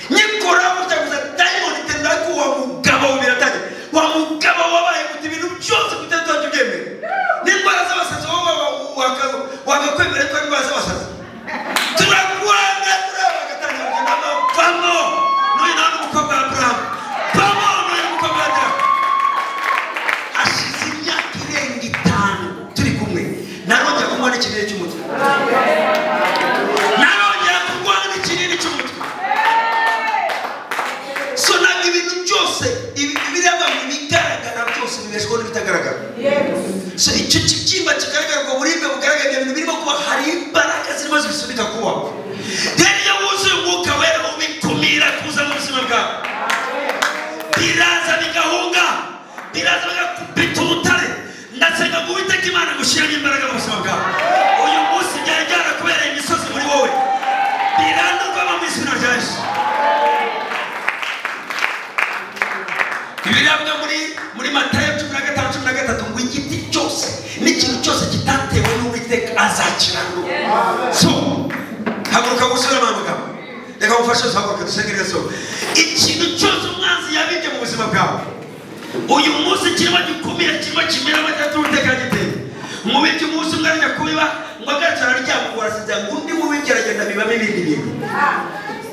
Speaker 1: nyikora gutyo gusa diamond tenda kuwa mugabo biratanye wa mugabo wabaye kuti ibintu byose kutatoje byemere n'indwara z'abasazi wagakwemera ko indwara z'abasazi turakwa byose ibiraba mu bigaragara byose bibeshwaho n'ibitagaragara. So icyo kibyimba kigaragara ngo buribwe bugaragara ibintu birimo kuba hari imbaraga zirimo zibisunika kuba. Rero iyo wuzuye umwuka wera ubikumira kuza mu buzima bwawe. Biraza bigahunga, biraza bigakubita urutare. Ndasenga ngo Uwiteka Imana gushyiramo imbaraga mu buzima bwawe. Uyu munsi byari byarakubereye imisozi muri wowe. Birandurwa mu izina rya Yesu. Ibirabwa muri Matayo 15:13 ngo igiti cyose n'ikintu cyose kitatewe n'Uwiteka azakirandura. So haguruka gusubira mu magambo. Reka mufashe haguruka dusengere so. Ikintu cyose umwanzi yabibye mu buzima bwawe. Uyu munsi kirimo gikumira kirimo kimera batatu Uwiteka giteye. Umubiti umunsi umwanya kubiba ngo agacara ryamugora sinza ngo undi mubigeragenda bibamo ibindi bintu.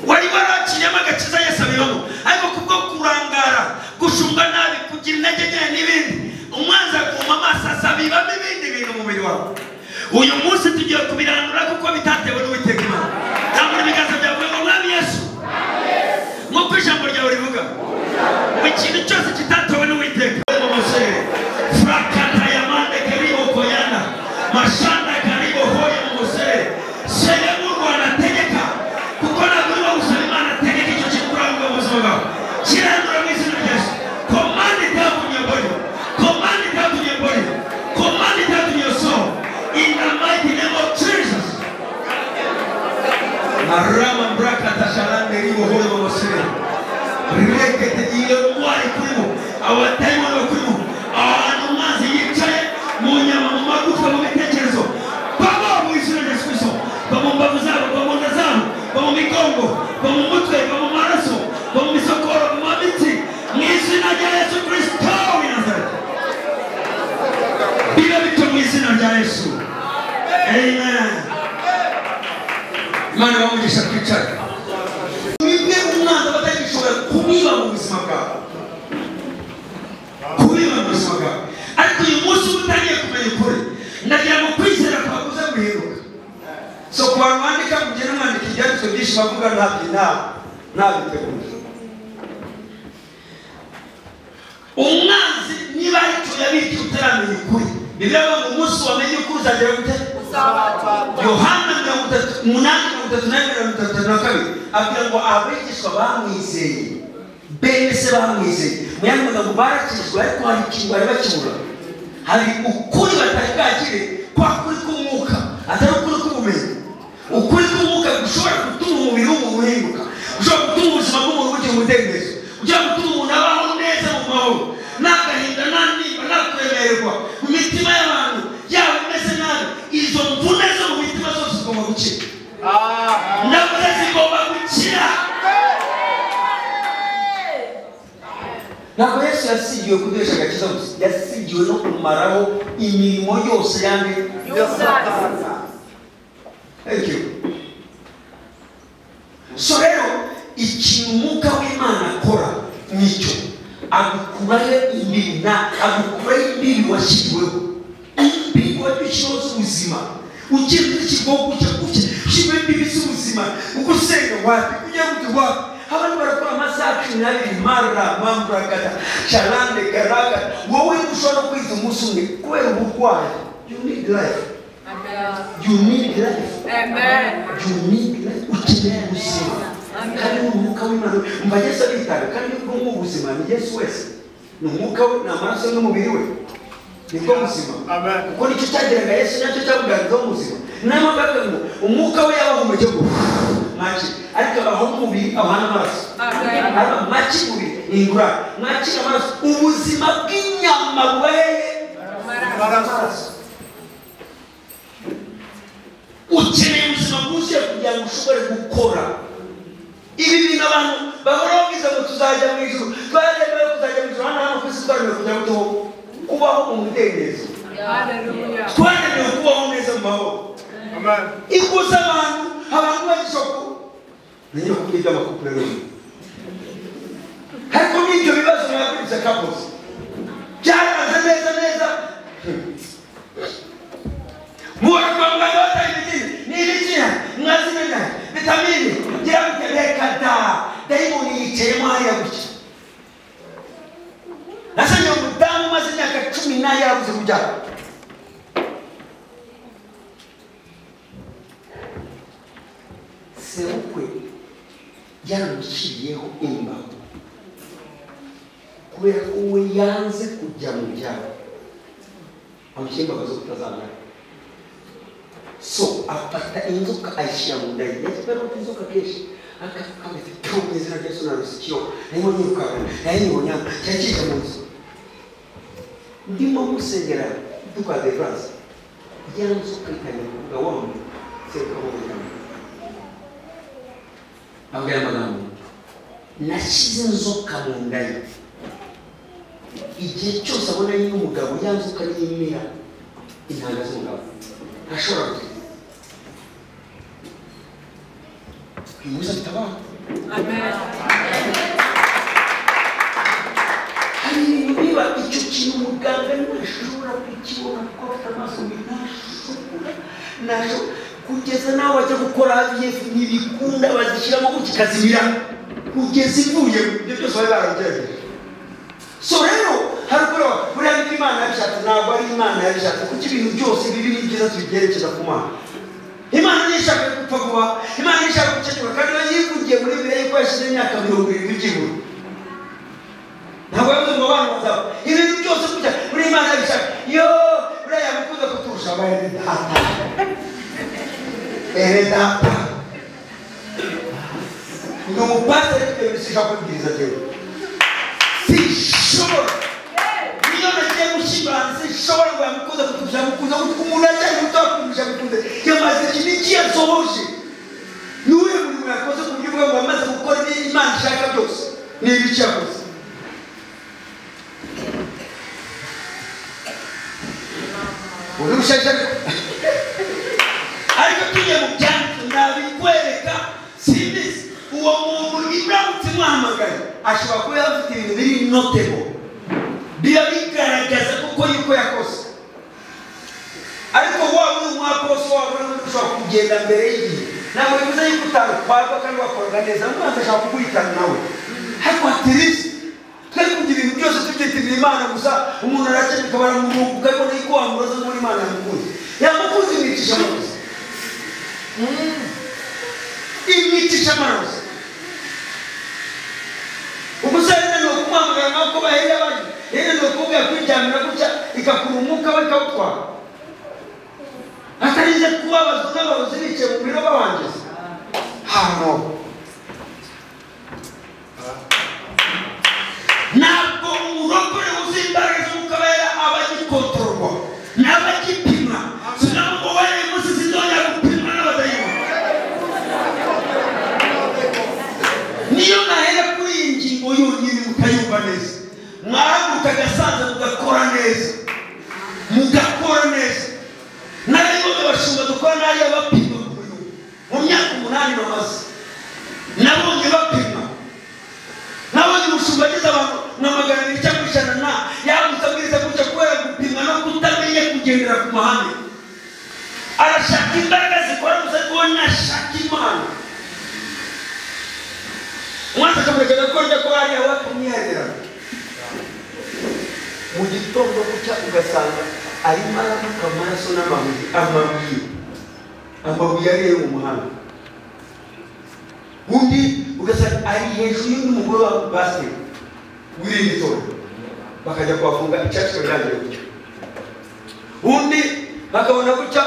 Speaker 1: Wari warakiyama gakiza Yesu abibamo. Ariko kubwo kurangara gushunga nabi kugira intege n'ibindi umwanzi akuma amaso abibamo ibindi bintu mu mubiri wawe. Uyu munsi tugiye kubirandura kuko bitatewe n'Uwiteka Imana. Tamura ibiganza byawe ngo mwami Yesu. Nk'uko ijambo ryawe rivuga. Ikintu cyose kitatewe n'Uwiteka. Frakata yamande karibo koyana. Mashanda karibo hoye mu musere. Sele Mungu anategeka. Kuko nabwo usaba Imana ategeka icyo kikuranga mu buzima bwawe. Kirandura mu izina rya Yesu. Command it out in your body. Command it out in your body. Command it out in your soul. In the mighty name of Jesus. Marama braka tashalande ribo hoye mu musere. Rekete iyo mwari kurimo. Abatayimo kurimo. Abantu mazi yicaye mu nyama mu magufa mu bitekerezo. Baba mu izina rya Yesu. Baba mu mbavu zabo, baba mu nda zabo, baba mu migongo, baba mu mutwe, baba mu maraso, baba mu misokoro, mu mabitsi. Mu izina rya Yesu Kristo w'i Nazareti. Bibe bityo mu izina rya Yesu. Amen. Imana bamugisha kwicara. Mwebwe umwanzi batagishobora kubiba mu buzima bwawe. Kubiba mu buzima bwawe. Ariko uyu munsi utangiye kumenya ukuri. Ndagira ngo kwizera kwakuze guheruka. So kubantu bandika mugenda mwandika ibyanditswe byinshi bavuga ntabiteguye. Umwanzi niba aricyo yabitse utaramenya ukuri. Bibiliya ngo umunsi wamenye ukuri uzagera gute? Yohana 8:32 abwira ngo abigishwa bamwizeye. Bene se bamwizeye. Muyandi magambo barakijwe ariko hari ikintu bari bakibura. Hari ukuri batari bwagire kwa kuri k'umwuka atari ukuri k'ubumenyi. Ukuri k'umwuka gushobora gutuma umubiri w'umuntu uhinduka. Gushobora gutuma ubuzima bw'umuntu bugira umudendezo. Ushobora gutuma umuntu abaho neza mu mahoro. N'agahinda n'animba n'akwemererwa mu mitima y'abantu yaba imeze nabi. Izo mvune zo mu mitima zose zigomba gukira. Navuze zigomba gukira. Ntabwo Yesu yasigiwe kuduhesha agakiza gusa. Yasigiwe no kumaraho imirimo yose yandi yose. Thank you. So rero ikintu Umwuka w'Imana akora nicyo agukuraho imbibi washyiriweho. Imbibi washyiriweho z'ubuzima. Ugiye ikigogo ushyiriweho imbibi z'ubuzima. Uko usenga wapi ujya gute wapi. Abantu barakora amasaha 12 mambragata shalande garaga. Wowe ushobora kwiza umunsi umwe kubera uburwayi. You need life. You need life. Amen. You need life. Ukeneye ubuzima. Kandi Umwuka w'Imana mbageza bitaro kandi ubwo ubuzima ni Yesu wese. Ni Umwuka we n'amaraso n'umubiri we. Nibwo buzima. Amen. Kuko nicyo cyageraga Yesu nacyo cyavugaga ubuzima. Nama ngo Umwuka we yabaho mu gihugu. Machi ariko abaho umubiri abana amaraso. Amen. Machi mubiri ingura. Machi amaraso ubuzima bw'inyama bweye amaraso. Ukeneye ubuzima bwuzuye kugira ngo ushobore gukora. Ibi bintu abantu bahora bagize ngo tuzajya mu ijuru. Twaremewe kuzajya mu ijuru hano ku isi twaremewe kujya kubaho mu mudendezo. Haleluya. Twaremewe kubaho neza mu mahoro. Amen. Ikuza abantu bagishoko. Niyo kubiga bakupurero. Ariko n'ibyo bibazo mwabiriza kapoze. Cyaraza neza. Muwakwanga yote ibiti nilikia mwazimena vitamini gira kuteleka da daimoni yicheye mwari yaguchi
Speaker 2: nyina yabuze kubyara. Sebukwe yaramuciriyeho imbaho kubera ko we yanze kujya mu byaro, amushyira imbabazi zo kutazamara. So afata inzoka ayishyira mu nda ye, kubera ko inzoka kenshi akameze mu izina rya Yesu na rusikiro arimo yirukana yayibonye cyakije mu nzu. Ndimo musengera dukwa deliverance kugira ngo inzoka ikanye kuvuga wamwe seruka mu nda. Abwira amagambo nashyize inzoka mu nda ye. Igihe cyose abona ari n'umugabo yanzuka n'imira intanga z'umugabo ashobora gutuma kwimuza bitabara. Amen. Hari ibintu biba icyo kintu umuganga ntashobora kukibona kuko afite amaso ntashobora kugeza nawe wajya gukora IVF ntibikunda bazishyiramo gutya ikazimira kugeza ivuye. Ibyo byose bari barabigerageje. So rero harukuro buriya niko Imana yabishatse, ntabwo ari Imana yabishatse, kuko ibintu byose bibi ni byiza tubyerekeza ku Mana. Imana ntishaka gupfa vuba, Imana ntishaka gukenyuka, kandi yivugiye muri Bibiliya yuko yashize imyaka 70 y'igihuru. Ntabwo yavuze ngo abantu bazaba ibintu byose kujya muri Imana yabishaka. Yo buriya yamukuza kuturusha abayede data. Data ni umupasiteri ufite ibisishaka kubwiriza jewe. Sishobora niyo nagiye gushyibana sishobora ngo yamukuza kuturusha mukuza kuko umuntu ajya gutakurisha mukuze yamaze kiniki yasohoje. Niwe muri yakoze ku buryo bwo bamaze gukora Imana ishaka byose ni ibiki yakoze. Urushaka ariko tugiye mu byanditswe ndabikwereka simbizi uwo muntu iramutse mwahamagaye ashobora kuba afite ibintu biri notable biba bigaragaza kuko yuko yakoze. Ariko waba uri umwaposo waba ushobora kugenda mbere y'igihe ntabwo bivuze yuko utarutwarwa kandi wakoraga neza n'umwanzi ashaka kuguhitana nawe. Ariko atirisi twari kugira ibintu byose tubyitirira Imana gusa umuntu arakenyuka baramuruhuka ukabona yuko wamuroza muri Imana yamukunze. Yamukunze imwicisha amarozi. Imwicisha amarozi. Umusore no kumwamagana nako bahera abandi. Rero no kuvuga kwijyamira gutya ikakurumuka bakawutwara. Atarize kubabazwa n'abarozi bice mu biro babangiza. Hano. Ntabwo umurokore uzimbaraga z'umukabera abagikontorwa n'abagipima. Sinabwo wari musi sindonya gupima n'abadayimoni. Niyo nahera kuri iyi ngingo yonyine mukayumva neza. Mwahaguruka agasanza mugakora neza. Mugakora neza. N'abayobozi bashumba dukora n'ari abapima mu myaka 8 bamaze. Nabonye bapima. Nabonye umushumba agize abantu n'amagana n'icyakwishana na yamutabwiriza kujya kubera gupima no kutamenya kugendera ku mahame. Arashaka imbaraga zikora gusa ko nashaka Imana. Mwanza kamwegeza ko njya ko ari abatumyerera. Mu gitondo kucya ugasanga ari maramuka amaraso n'amabuye amabuye ari mu muhanda. Undi ugasanga ari hejuru y'umugore wa basket wiri bitoro bakajya kwafunga icyatsi birangiye gutyo. Undi bakabona gutya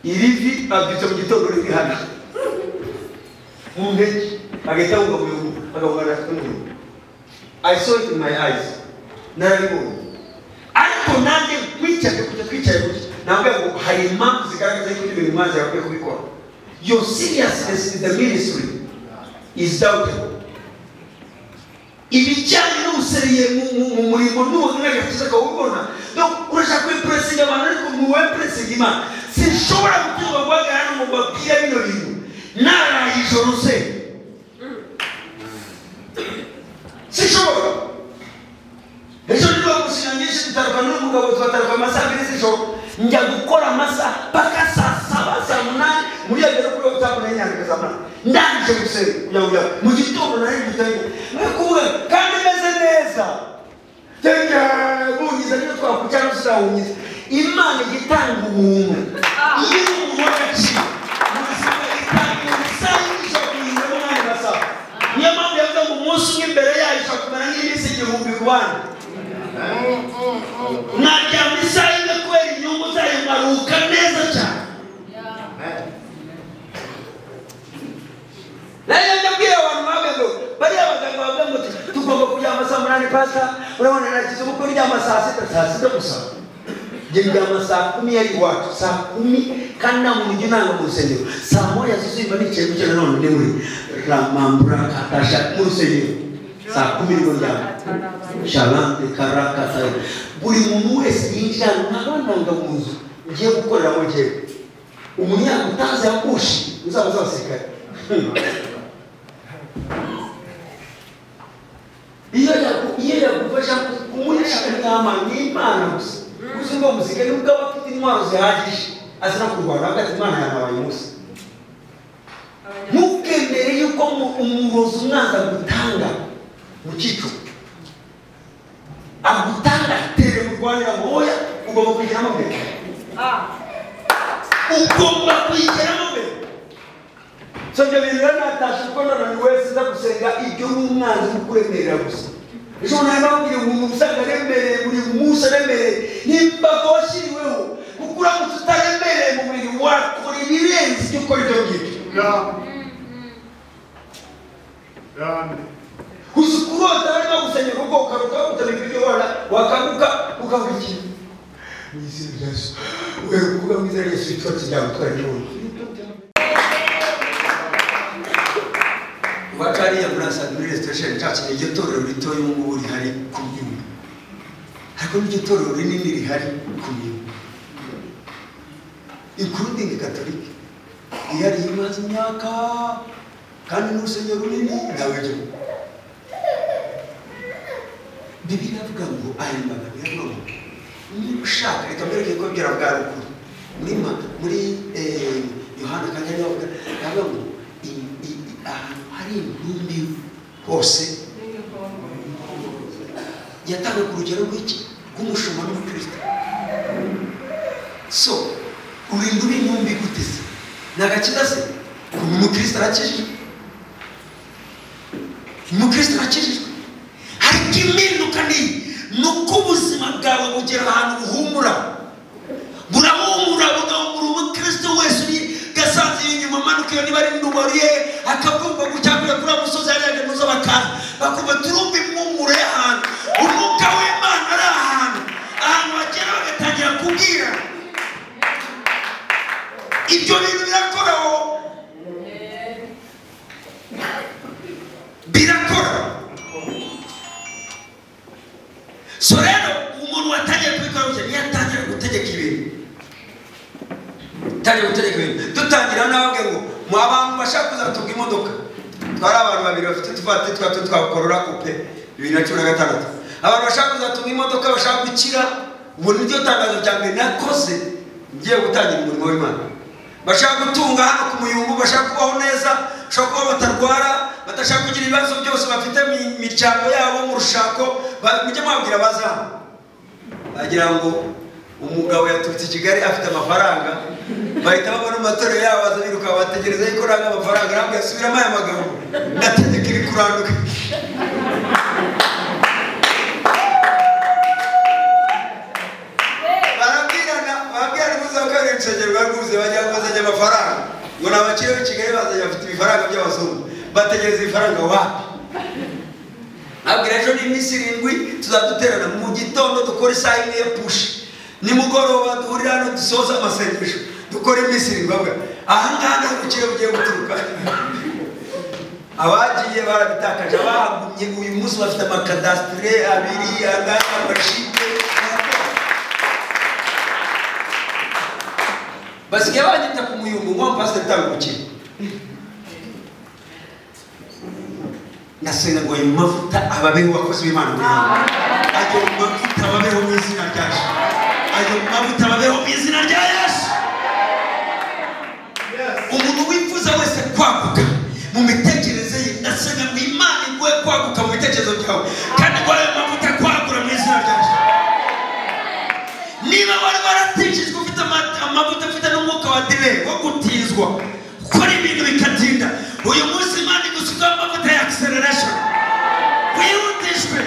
Speaker 2: irivi abyutse mu gitondo riri hano mu ntege agahita wumva mu akabona n'umuntu. I saw it in my eyes. Narabibonye. Ariko nanjye kwicaye gutya ntabwo ngo hari impamvu zigaragaza ko ibintu Imana yakwiye kubikora. Your seriousness in the ministry is doubtful. Ibijyanye n'ubuseriye mu murimo n'agakiza kawubona. Donc urashaka kwimpressinga abantu ariko mu wimpressinga Imana. Sinshobora gutuba guhagarara mu babwira bino bintu naraye ijoro se. Sinshobora. Ejo niba gusinyanyisha tutaruka n'umugabo twataruka amasaha 2 z'ijoro njya gukora amasaha paka saa 7 saa 8 muri yagera kuri WhatsApp na nyandika zamana ndangije gusenya mu gitondo nari gutanye kuvuga kandi meze neza tenga bunyiza niyo twakucyana usawunyiza Imana igitanga ubuntu iyo umuntu w'agaciro ubuzima itanga umusangisha kuyiza n'umwanya basaba niyo mpamvu yavuga ngo umunsi umwe imbere yayo ishobora kumera nk'iminsi 1000 ku bandi mwaryama isaha imwe kubera inyungu zayo mwaruhuka neza cyane Naya ndabwira abantu babego bari abaganga bavuga ngo tugomba kuryama saa 8 pasta urabona nagize uko kuryama saa 6 gusa Jenga saa 10 yari watu saa 10 kana mungi nanga mu rusengero saa 1 zuzuye bani cyo cyo none ni muri ramambura katasha mu rusengero saa 10 ngo njya shalande karaka sai buri muntu wese yinjira n'abana mu nzu ngiye gukorera mu gihe umunyaka utaza yakushi uzabaza sekare iyo yakufasha kumurisha n'ama n'Imana gusa Uzingo muzike nubwo bafite intwaro zihagije azina kurwana hagati Imana yabaye Musa mukemere yuko umurozi umwanza gutanga mu kicu agutanga tere mu Rwanda moya ugomba kwigeramo mbere ugomba kwigeramo mbere so nje birana natasha ko none wese za gusenga ibyo umwanzi mukuremerera gusa ejo nayo ngira umuntu usanga remere buri Musa remere nimba koshiriweho kukura mututaremere mu mubiri wako kuri birenze cyo kora ibyo ngibyo kusukurota bari bagusenya rugo ukaruka utabika ibyo wakaguka ukabikira Yesu Yesu ukavuga mu izina Yesu twatsi cyangwa n'umuntu Wakari ya Brasa Administration Church ni gitorero ritoye mu buri hari ku Nyundo ariko ni gitorero rinini rihari ku Nyundo including Catholic yari imaze imyaka kandi n'urusengero runini nawe je Bibiliya avuga ngo IMBARAGA yavuga ni ushaka reka mbere ko byara bwa rukuru muri Yohana kandi yavuga ngo hari intumbi hose yatanga ku rugero rw'iki rw'umushumba n'umukristo so urinda intumbi guteze nagakiza se umukristo arakijijwe ariko impinduka ni nuko ubuzima bwawe bugera ahantu buhumura burahumura umukristo wese uri gasanze inyuma manukiyo niba ari ndubariye akavumba gucyakura kuri amusozi yaje muzo bakana bakuba turumbi mwumure y'ahantu umwuka w'Imana ari ahantu bagera bagatangira kubwira ibyo bintu birakoraho so rero umuntu watangiye kwikoresha niyatangira gutegeka ibintu dutangira nababwe ngo mu abantu bashaka kuzatunga imodoka twari abantu babiri bafite tufate twakorora coupe 2016 abantu bashaka kuzatunga imodoka bashaka gukira ubu niryo tangazo cyangwa nakoze ngiye gutangira umurimo w'Imana bashaka gutunga hano ku muyumbu bashaka kubaho neza bashaka kuba batarwara batashaka kugira ibibazo byose bafite miryango yabo mu rushako mujye mwabwira bazana bagira ngo umugabo yaturutse i Kigali afite amafaranga bahita babona amatorero yabo bazabiruka bategereza yuko nanga amafaranga ntabwo yasubiramo aya magambo ndategeka ibikuranduka barabwirana muzakorera insengero rwaguze bajya bazajya amafaranga ngo nabakire b'i Kigali bazajya bafite ibifaranga by'abazungu bategereza ibifaranga wapi abwira ejo n'iminsi 7 tuzaduterana mu gitondo dukora isaha imwe ya push nimugoroba duhurira hano dusoza amasengesho dukora iminsi 7 bavuga aha ngaha ukire bugiye guturuka abagiye barabitakaje abahagumye uyu munsi bafite amakadastre abiri angana amashite basigaye bagita ku muyumbu ngo pastor tambukire nasenga ngo ayo mavuta ababeho wakoze b'Imana ayo mavuta ababeho mu izina rya Yesu ayo mavuta ababeho mu izina rya Yesu umuntu wifuza wese kwaguka mu mitekerereze ye nasenga ngo Imana igwe kwaguka mu bitekerezo byawe kandi ngo ayo mavuta kwagura mu izina wa delay wo gutizwa ukora ibintu bikatinda uyu munsi Imana igusuka amavuta ya acceleration wihutishwe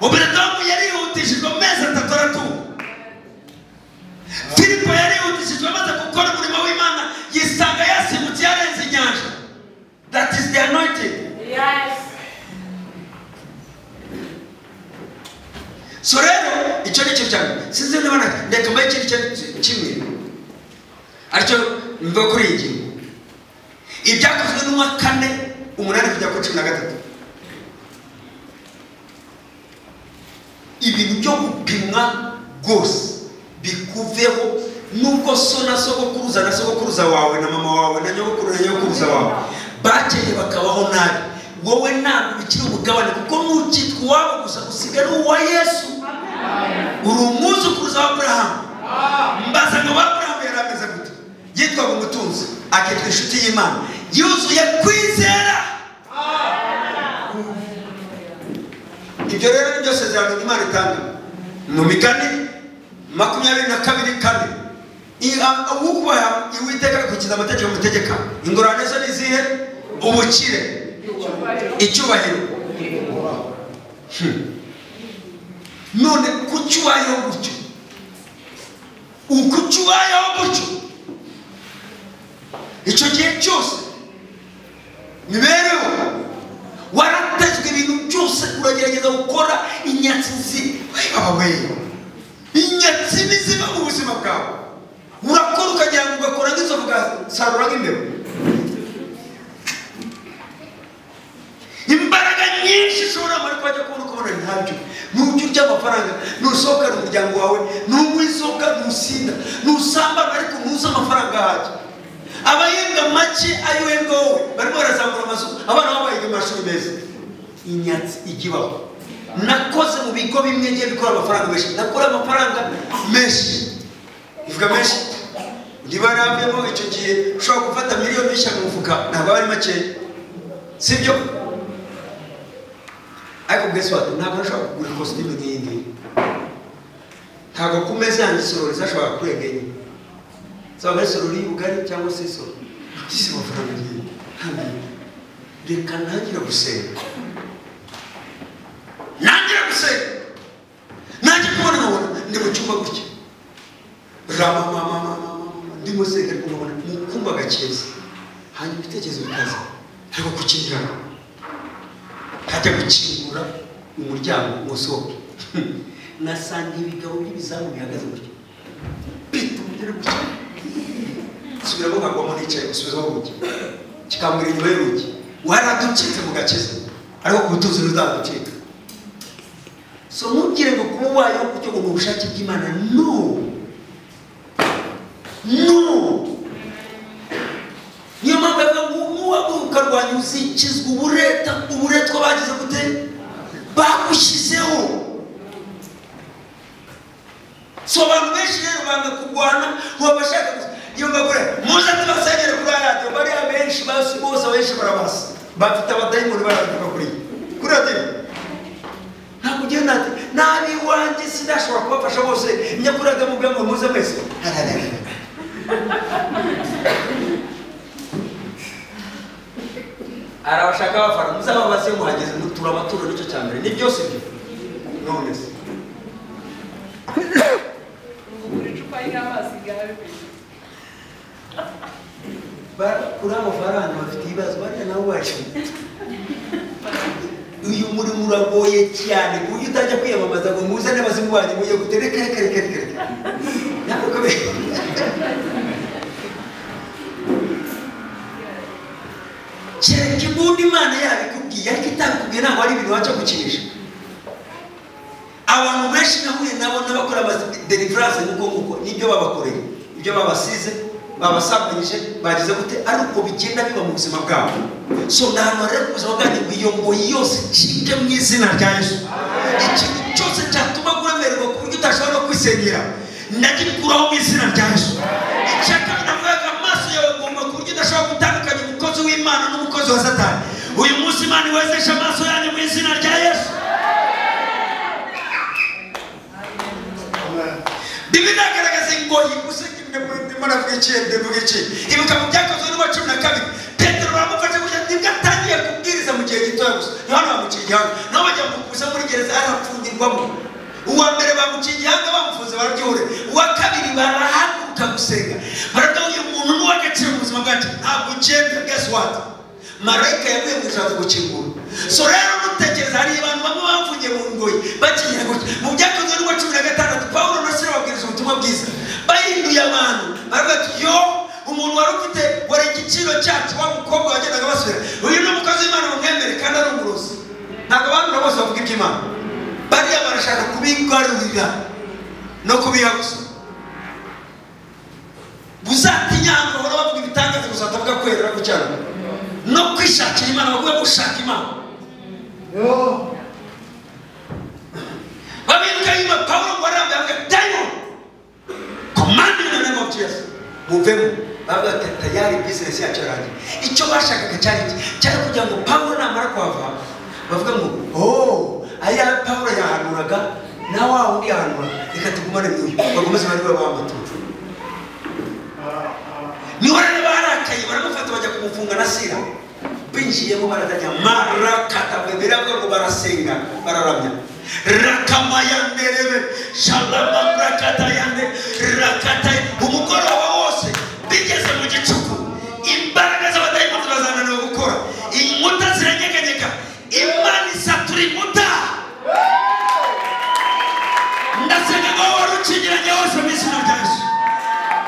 Speaker 2: Obredomu yarihutishijwe amezi 3 aratuba Filipo yarihutishijwe amaze gukora umurimo w'Imana yisanga yasimutse yarenze inyanja. That is the anointing. Yes. So rero icyo ni cyo cyane sinzi n'abana ndeka mbaye ikintu kimwe aricyo mva kuri iki ibyakozwe n'umwa 4:8 kujya ku 13 ibintu byo gupimwa gose bikuveho nuko so na sogokuruza wawe na mama wawe na nyogokuruza wawe bakeye bakabaho nabi wowe ntabwo bikiri umugabane kuko nukitwa wabo gusa usigara uwa Yesu. Uri umwuzukuruza wa Abrahamu. Mbaza ngo Abrahamu yarameze gute yitwaga umutunzi akitwa inshuti y'Imana yuzuye kwizera. Ibyo rero byose sezerano Imana itanga mu Migani 22:4 uwukubaha Uwiteka kukiza amategeko mutegeka ingorane zo nizihe ubukire icyubahiro none kucyubayo gutyo ukucyubayo gutyo icyo gihe cyose nibereho waratezwe ibintu byose uragerageza gukora inyatsi inyatsi biziba mu buzima bwawe urakora ukagira ngo ugakora nk'izovuga sarura nk'imbeba imbaraga nyinshi ushobora muri kwajya kubona ntabyo n'uburyo by'amafaranga nusohoka mu muryango wawe n'umwisohoka nusinda nusambana ariko nuza amafaranga hajya abayembwa make ayuhembwa wowe barimo barazamura amazu abana babayiga amashuri meza inyatsi igibaho nakoze mu bigo bimwe ngiye bikora amafaranga menshi nakora amafaranga menshi ivuga menshi ndiba nabemo icyo gihe ushobora gufata miliyoni y'ishyaka mu mufuka ntabwo ari make sibyo ariko guess what ntabwo nashobora kugura costume nk'iyi ntabwo ku meza yanjye sorori zashobora kurenga enye zaba ari sorori y'ubugari cyangwa se sorori isi amafaranga ngiye reka ntangire gusenga nanjye kubona nkabona ndi mu cyumba gutya ndimo senga ariko nkabona mu kumba gakeza hanyuma ibitekerezo bikaza ariko kukingirana hajya gukingura umuryango umusohoke nasanga ibigabo by'ibizamu bihagaze gutya bitumire gutya subiramo nkagwamo nicaye gusubizaho gutya kikambwira inyuma y'urugi waraducitse mu gakeza ariko ku butunzi ruzaducika. So ntugire ngo kuba wayo kucyo ngo ubushake bw'Imana no niyo mpamvu ngo ukarwanya uzikizwa uburetwa bagize gute bagushyizeho. So abantu benshi rero banga kurwana ngo bashaka iyo mbagure muza tubasengere kuri radio bari benshi bose benshi barabasa bafite abadayimoni baravuga kuri radio ntabwo ugenda ati nabi wanjye sidashobora kubafasha bose nyakuraga mu bwango muze mwese arabashaka bafara muzababaze muhageze mutura amaturo nicyo cyambere ni byose byo none se icupa y'amazi gabe kuri amafaranga bafite ibibazo bariya nabo baje uyu muri muragoye cyane kuburyo utajya kwiyamamaza ngo muzane abazimu banjye muye gutereka reka ntabwo kabe cyane kibundi Imana yabikubwiye ariko itabikubwiye ntabwo ari ibintu waca gukinisha. Abantu benshi nahuye nabo n'abakora deliverance nuko nibyo babakoreye ibyo babasize babasabanyije bagize gute ariko bigenda biba mu buzima bwabo. So nano rero ubuzima bwanjye iyo ngo yose cike mu izina rya Yesu. Ikintu cyose cyatuma guremererwa ku buryo utashobora kwisengera ndagikuraho mu izina rya Yesu. Icyaka navuga amaso yawe ngomba ku buryo udashobora gutandukanya umukozi w'Imana n'umukozi wa Satani. Uyu munsi Imana iwezesha amaso yanyu mu izina rya Yesu. Biblia inagaragaza ngo ndimo navuga iki ibuka mu byakozwe n'uwa 12 Petero baramufashe kugira nibwo atangiye kubwiriza mu gihe gito gusa Yohana bamuciye igihanga nabo bajya mukuza muri gereza arapfungirwamo uwa mbere bamuciye igihanga bamufunze barabyure uwa kabiri barahaguruka gusenga barabwira umuntu n'uwagaciro mu buzima bwacu ntabwo ugenda guess what marayika yavuye mu ijuru gukingura so rero mutekereza hari abantu bamwe bafungiye mu ngoyi bakigira gutya mu byakozwe n'uwa 16 Paulo na Sila babwiriza ubutumwa bwiza bahinduye abantu baravuga yo umuntu wari ufite wari igiciro cyacu wa mukobwa wagendaga basubira uyu ni umukozi w'Imana umwemere kandi ari umurozi ntabwo abantu bose bavuga iby'Imana bariya barashaka kubigarurira no kubiha gusa buzatinyanga bahora bavuga ibitangaza gusa batavuga kwera ku cyaro no kwishakira Imana bavuga gushaka Imana babiruka nyuma Paulo barambye diamond command in the name of Jesus muvemo bavuga tayari business yacu yaranje icyo bashakaga cyari kugira ngo Paulo namara kwava bavuga ngo aya Paulo yahanuraga na wa undi yahanura reka tugumane n'uyu bagomeze bari bamatutu ni wale barakaye baramufata bajya kumufunga na Sila binjiyemo baratajya marakata bebera ngo barasenga bararamya rakamaya nerebe shalama rakata yande rakata umugoroba wose bigeze mu gicuku imbaraga z'abadayimoni bazananiwe gukora inkuta ziranyeganyega Imana isatura inkuta ndasenga ngo warucingiranye hose mu izina rya Yesu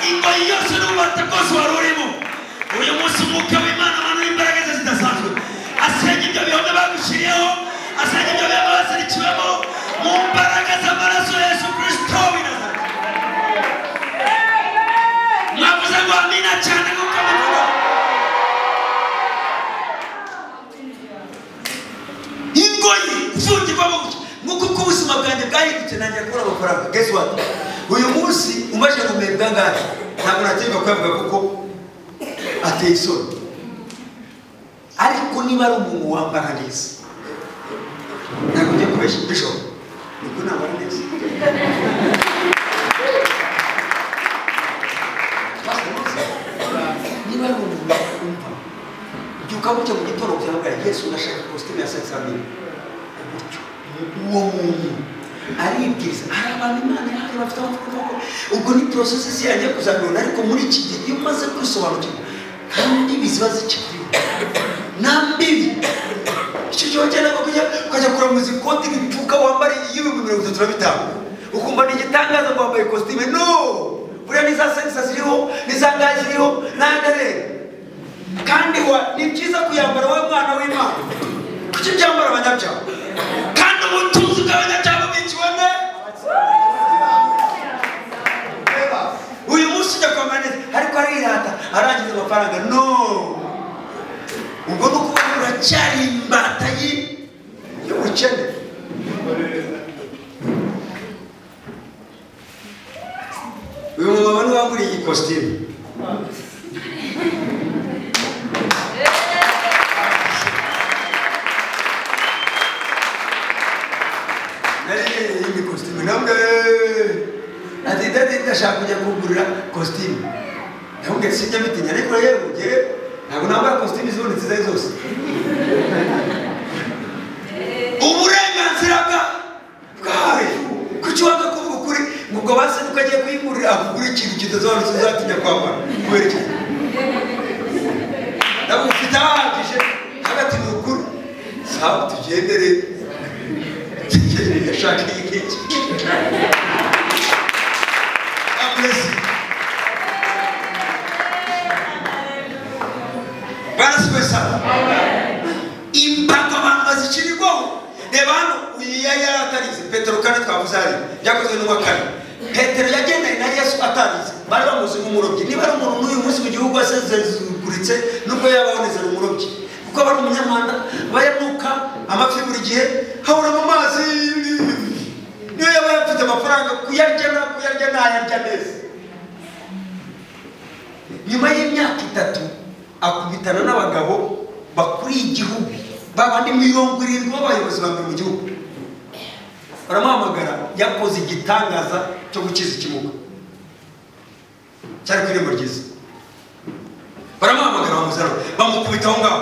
Speaker 2: ingoyi yose n'ububata bwose wari urimo uyu munsi umwuka w'Imana abantu imbaraga ze zidasanzwe asenya ibyo bihome bagushyiriyeho asenya ibyo bihome bazirikiwemo mu mbaraga z'amaraso ya Yesu Kristo w'i Nazareti mwavuze ngo amina cyane kuko muvuga ingoyi ufungirwamo nk'uko ubuzima bwanjye bwahindutse nanjye gukora amafaranga guess what uyu munsi umaze kumenya ngahe ntabwo natinda kwavuga kuko ateye isoni ariko niba ari umuntu wambara neza ntabwo njya kubeshya bishop niko nambara neza niba ari umuntu wumva byuka bucya mu gitondo cyangwa Yesu ndashaka costume ya 500,000 uwo muntu aribwiza hari abantu Imana yahaye bafite amafaranga ubwo ni process yanjye kuzabona ariko muri iki gihe iyo umaze kwisobanukirwa kandi bizibaza ikiriho nambibi icyo cyogera ko kujya kuramuza ikoti n'ipfuka wambare $35 ukumva ni igitangaza ngo wambaye costume no buriya ni za sensa ziriho ni za ngazi ziriho nangare kandi ni byiza kuyambara wowe mwana w'Imana kuki byambara abanyabyaha kandi ubutunzi bw'abanyabyaha bwiciwe ne uyu munsi ujya kwa maneza ariko arirata arangiza amafaranga no ubwo no kuba uracyari imbata y'ubukene uyu mumama ni wanguriye iyi costume iyi costume namwe ati ndashaka kujya kugurira costume namwe sijya bitinya ariko rero ngiye ntabwo nambara costume zibonetse zayo zose uburenganzira bwawe kuki wanga kuvuga ukuri ngo ubwo base ukagiye kuyigurira akugura ikintu kitazobanutse uzatinya kwambara kubera iki ntabwo ufite ahagije hagati mu ukuri sawa tugendere shaka iki imbaga abantu bazikirirwaho reba hano yaratarize Petero kandi twavuzari byakozwe n'uwa kane Petero yagendanye na Yesu atarize bari bamuzi nk'umurobyi niba ari umuntu n'uyu munsi mu gihugu asezeguritse nubwo yababoneza umurobyi kuko bari umunyamahanga bayanuka amafi buri gihe hahora mu mazi niyo yaba yafite amafaranga kuyarya ntayarya neza nyuma y'imyaka 3 akubitana n'abagabo bakuriye igihugu babandi 70 b'abayobozi ba mu gihugu baramuhamagara yakoze igitangaza cyo gukiza ikimuga cyari kuri irembo ryiza baramuhamagara bamuzana bamukubita aho ngaho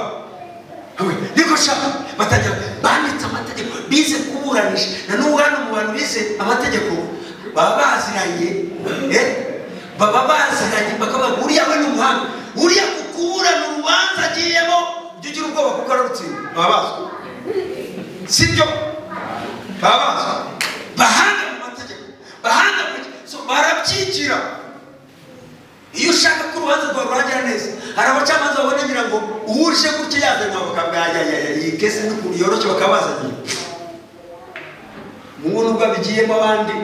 Speaker 2: niko shaka batajya banditse amategeko bize kuburanisha na n'ubu hano mu bantu bize amategeko baba baziranye bakaba uriya we n'umuhanga uriya kuburana urubanza agiyemo ujya ugira ubwoba kuko ararutsinda baba bazwi sibyo baba bazwi bahanga mu mategeko bahanga barabyigira iyo ushaka ko urubanza rwawe rurangira neza hari abacamanza babona ngira ngo uwuje gutya yazanywa bakabwaya iyi kesi n'ukuntu yoroshye bakabazanye mu nubwo abigiyemo abandi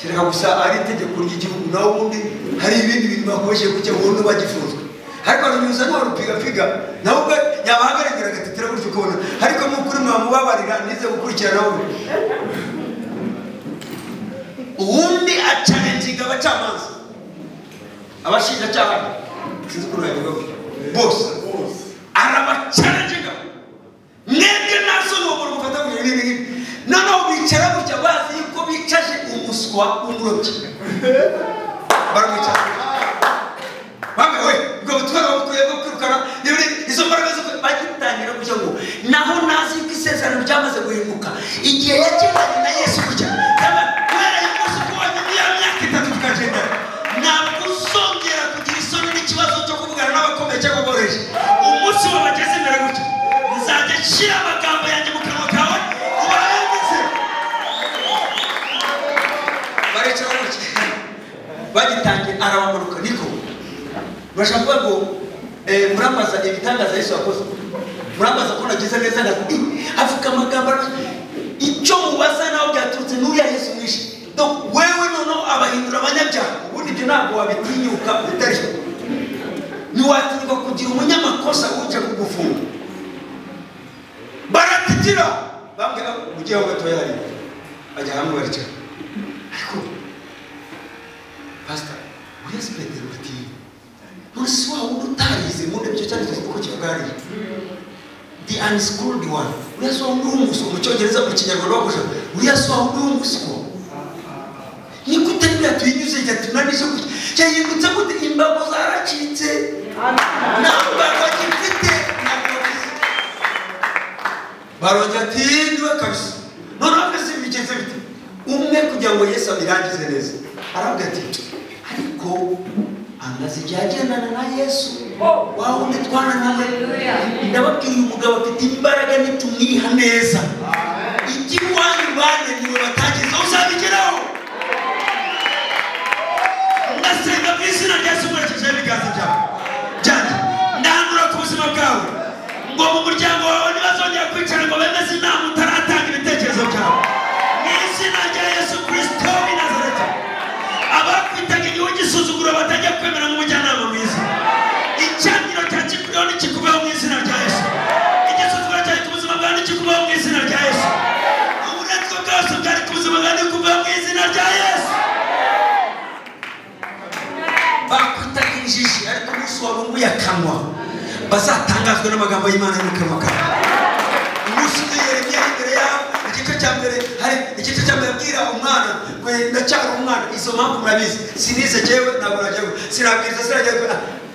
Speaker 2: kireka gusa ari itegeko ry'igihugu naho ubundi hari ibindi bintu bakoresheje gutya ubundi bagifunzwe ariko aranyuza n'uwarupigapiga nawe ubwo yabahagarikira agatitira gutyo ukabona ariko n'ukuri mwamubabarira nize gukurikirana we ubundi acalenjinga abacamanza abashinjacyaha sinzi ukuntu yabivuga bose arabacalenjinga mwebwe naso n'ubwo mufata mu bintu n'ibi noneho bicara gutya bazi yuko bicaje umuswa w'umurobyi baramwicara we ubwo butwara bukwiye bwo kwirukana izo mbaraga zo bagitangira gutya ngo naho nazi yuko isezerano ryamaze guhinduka igihe yagendanye na Yesu gutya kubera yuko kubonye niya myaka 3 tukagenda ntabwo uzongera kugira isoni n'ikibazo cyo kuvugana n'abakomeye cyangwa boroheje umunsi wabageze imbere gutya nzajya nshyira amagambo yanjye mu kanwa kawe ubarangize baricara gutya bagitangiye arabamanuka niko bashaka kuvuga ngo murambaza ibitangaza Yesu yakoze murambaza ko nagize neza avuga amagambo icyo mubaza nawe byaturutse n'uriya Yesu mwishe donc wewe noneho abahindura abanyabyaha ubundi ibyo ntabwo wabitinyuka utari ntiwatinyuka kugira umunyamakosa uje kugufunga baratitira bambwira ugiye aho gatoya hari bajya hamwe baricara ariko pastor uriya si Petero bati nonese wa wundi utarize mu ndebyo cyane kuko kivugariye the unschooled one uriya si wa wundi w'umuswa mu cyongereza mu kinyarwanda bakoresha uriya si wa wundi w'umuswa ni gute biriya tuyinyuze igihe tunanije gutya cyahindutse gute imbago zaracitse ntabwo bagifite barongera ati ndiwe kabisa noneho mbese bigeze bite umwe kugira ngo Yesu abirangize neza aravuga ati ariko amaze igihe agendana na Yesu wawe undi twananiwe ndababwira uyu mugabo afite imbaraga nitumwiha neza igiwanyu bananiwe batagize uzabigeraho ndasenga mu izina rya Yesu mwerekeje ibiganza byawe cyane ndahanura ku buzima bwawe ngo mu muryango wawe ntibazongera kwicara ngo bemeze inama utaratanga ibitekerezo byawe mu izina rya Yesu Kristo w'i Nazareti abakwitaga igihugu gisuzuguro batajya kwemera nk'umujyanama mwiza icyangiro cya kikuriho nikikubaho mu izina rya Yesu igisuzuguro cyari ku buzima bwawe nikikubaho mu izina rya Yesu uburetwa bwose bwari ku buzima bwawe nikikubaho mu izina rya Yesu bakwitaga injiji ariko umunsi wabunguye akanwa bazatangazwe n'amagambo y'Imana yo mu kanwa kawe umunsi umwe Yeremiya imbere yawe igice cya mbere hari igice cya mbere abwira umwana we ndacyari umwana izo mpamvu murabizi sinize jewe ntabwo najyaho sinabwiriza sinajyaho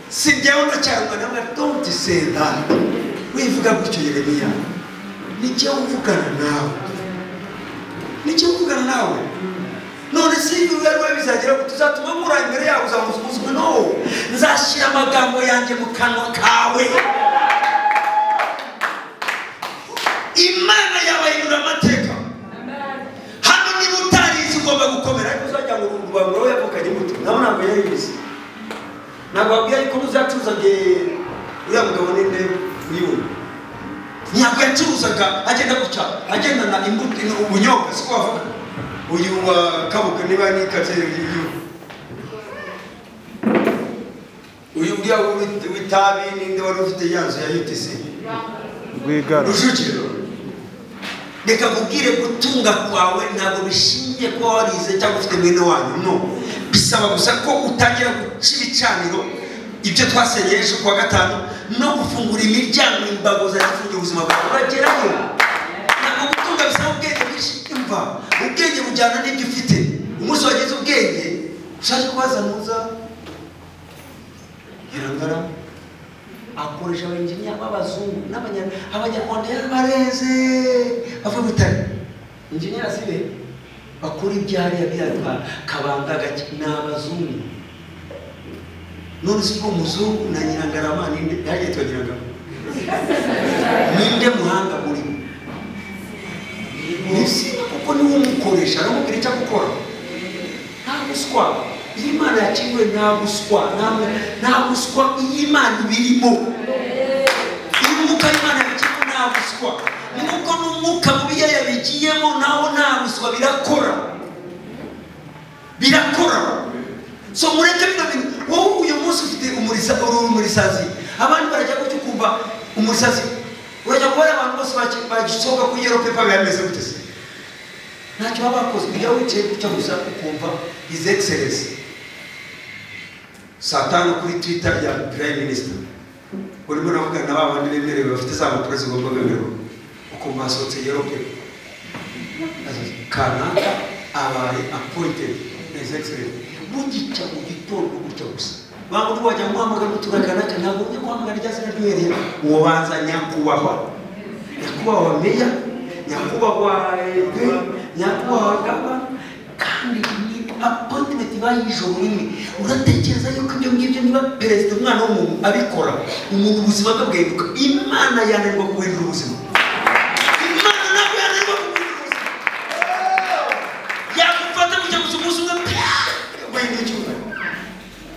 Speaker 2: sinjyaho ndacyari umwana amwe don't say that wivuga gutyo Yeremiya nijye uvugana nawe none si ibibazo bizagera tuzatuma mura imbere yawe uzamuzuzwe no nzashyira amagambo yanjye mu kanwa kawe Imana yabahindura amateka hano niba utarizi ugomba gukomera ariko uzajya ngo urungurwa wowe yavukanye muto nawe ntabwo yaribizi ntabwo wabwiye yuko muzacuruzaga uriya mugabo ninde wiwe ntabwo yacuruzaga agenda gutya agendana imbuto ubunyobwa siko bavuga uyu wa kabuka niba ni katere uyu bya witabi ninde wari ufite yanzu ya UTC rwigara rujugiro reka kubwire gutunga kwawe ntabwo bishingiye ko warize cyangwa ufite mwene wanyu no bisaba gusa ko utangira guca ibicaniro ibyo twasenyeje kwa gatanu no gufungura imiryango imbago zafungiye ubuzima bwawe uragerayo ntabwo gutunga bisaba ubwenge bwinshi imva ubwenge bujyana n'ibyo ufite umunsi wageze ubwenge ushaka kubazanuza abanyarwanda yarabareze bavuye Butare injiniya sibe bakora ibyari byatwa kabanga gake n'abazungu none siko muzungu na Nyirangarama ninde yaje twagiraga ninde muhanga muri nisi kuko ni umukoresha no mubiri cyo gukora nta guswa Imana yaciwe nta guswa Imana birimo umwuka Imana yaciwe nta guswa nuko n'umwuka mubi yabigiyemo naho nta guswa birakora so mureke bino bintu wowe uyu munsi ufite umurisazi abandi barajya gucyukumva umurisazi urajya kubona abantu bose bagisohoka ku Europe bameze gute se ntacyo baba bakoze ujya wicaye gutya gusa ukumva His Excellency Satani kuri Twitter ya Prime Minister urimo navuga na babandi bemerewe bafite za mpapuro zigomba bemerewe uko masotse Europe kanaka abaye appointed His Excellency bugica mu gitondo gutya gusa bantu bajya muhamagara mutugakanaka ntabwo ujye guhamagara ryazina ry'uhereye uwo banza nyakubahwa meya nyakubahwa gaba kandi ni appointment bayijoro rimwe uratekereza yuko ibyo ngibyo niba perezida umwana w'umuntu abikora umuntu ubuzima bwabweduka Imana yananirwa guhindura ubuzima yakufata kujya gusubiza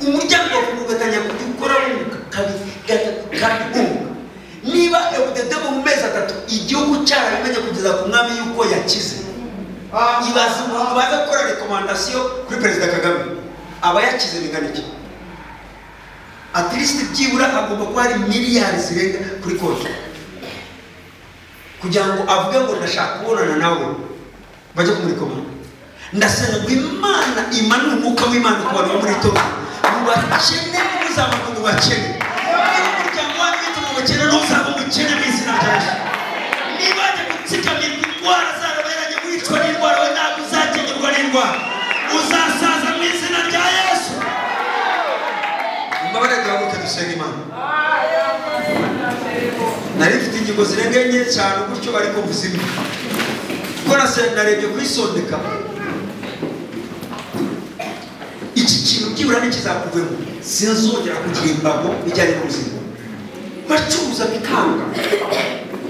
Speaker 2: umuryango ugatanya gukora kandi niba udedemo mu mezi 3 igihugu cyaramenye kugeza ku mwami yuko yakize ibaza umuntu baza gukora recommandation kuri perezida Kagame aba yakize bingana iki at least byibura agomba kuba ari miliyari zirenga kuri konti kugira ngo avuge ngo ndashaka kubonana nawe bajye kumurikomanda ndasaba Imana imanura umwuka w'Imana ku bantu muri to mubakene muzamuka mubakene umuryango w'abita mubakene n'uzaba umukene mw'izina rya Yesu niba ajya gutsikamirwa indwara zaraberanye wicwa n'indwara we ntabwo uzakenyerwa n'indwara uzasaza mw'izina rya Yesu mbabare gahuke dusenga Imana nari mfite ingingo zirenga enye cyane gutyo ariko muzima kuko narebye kwisondeka iki kintu byibura n'ikizakuvemo sinzongera kugira imbago bijyanye n'ubuzima bacuruza bikanga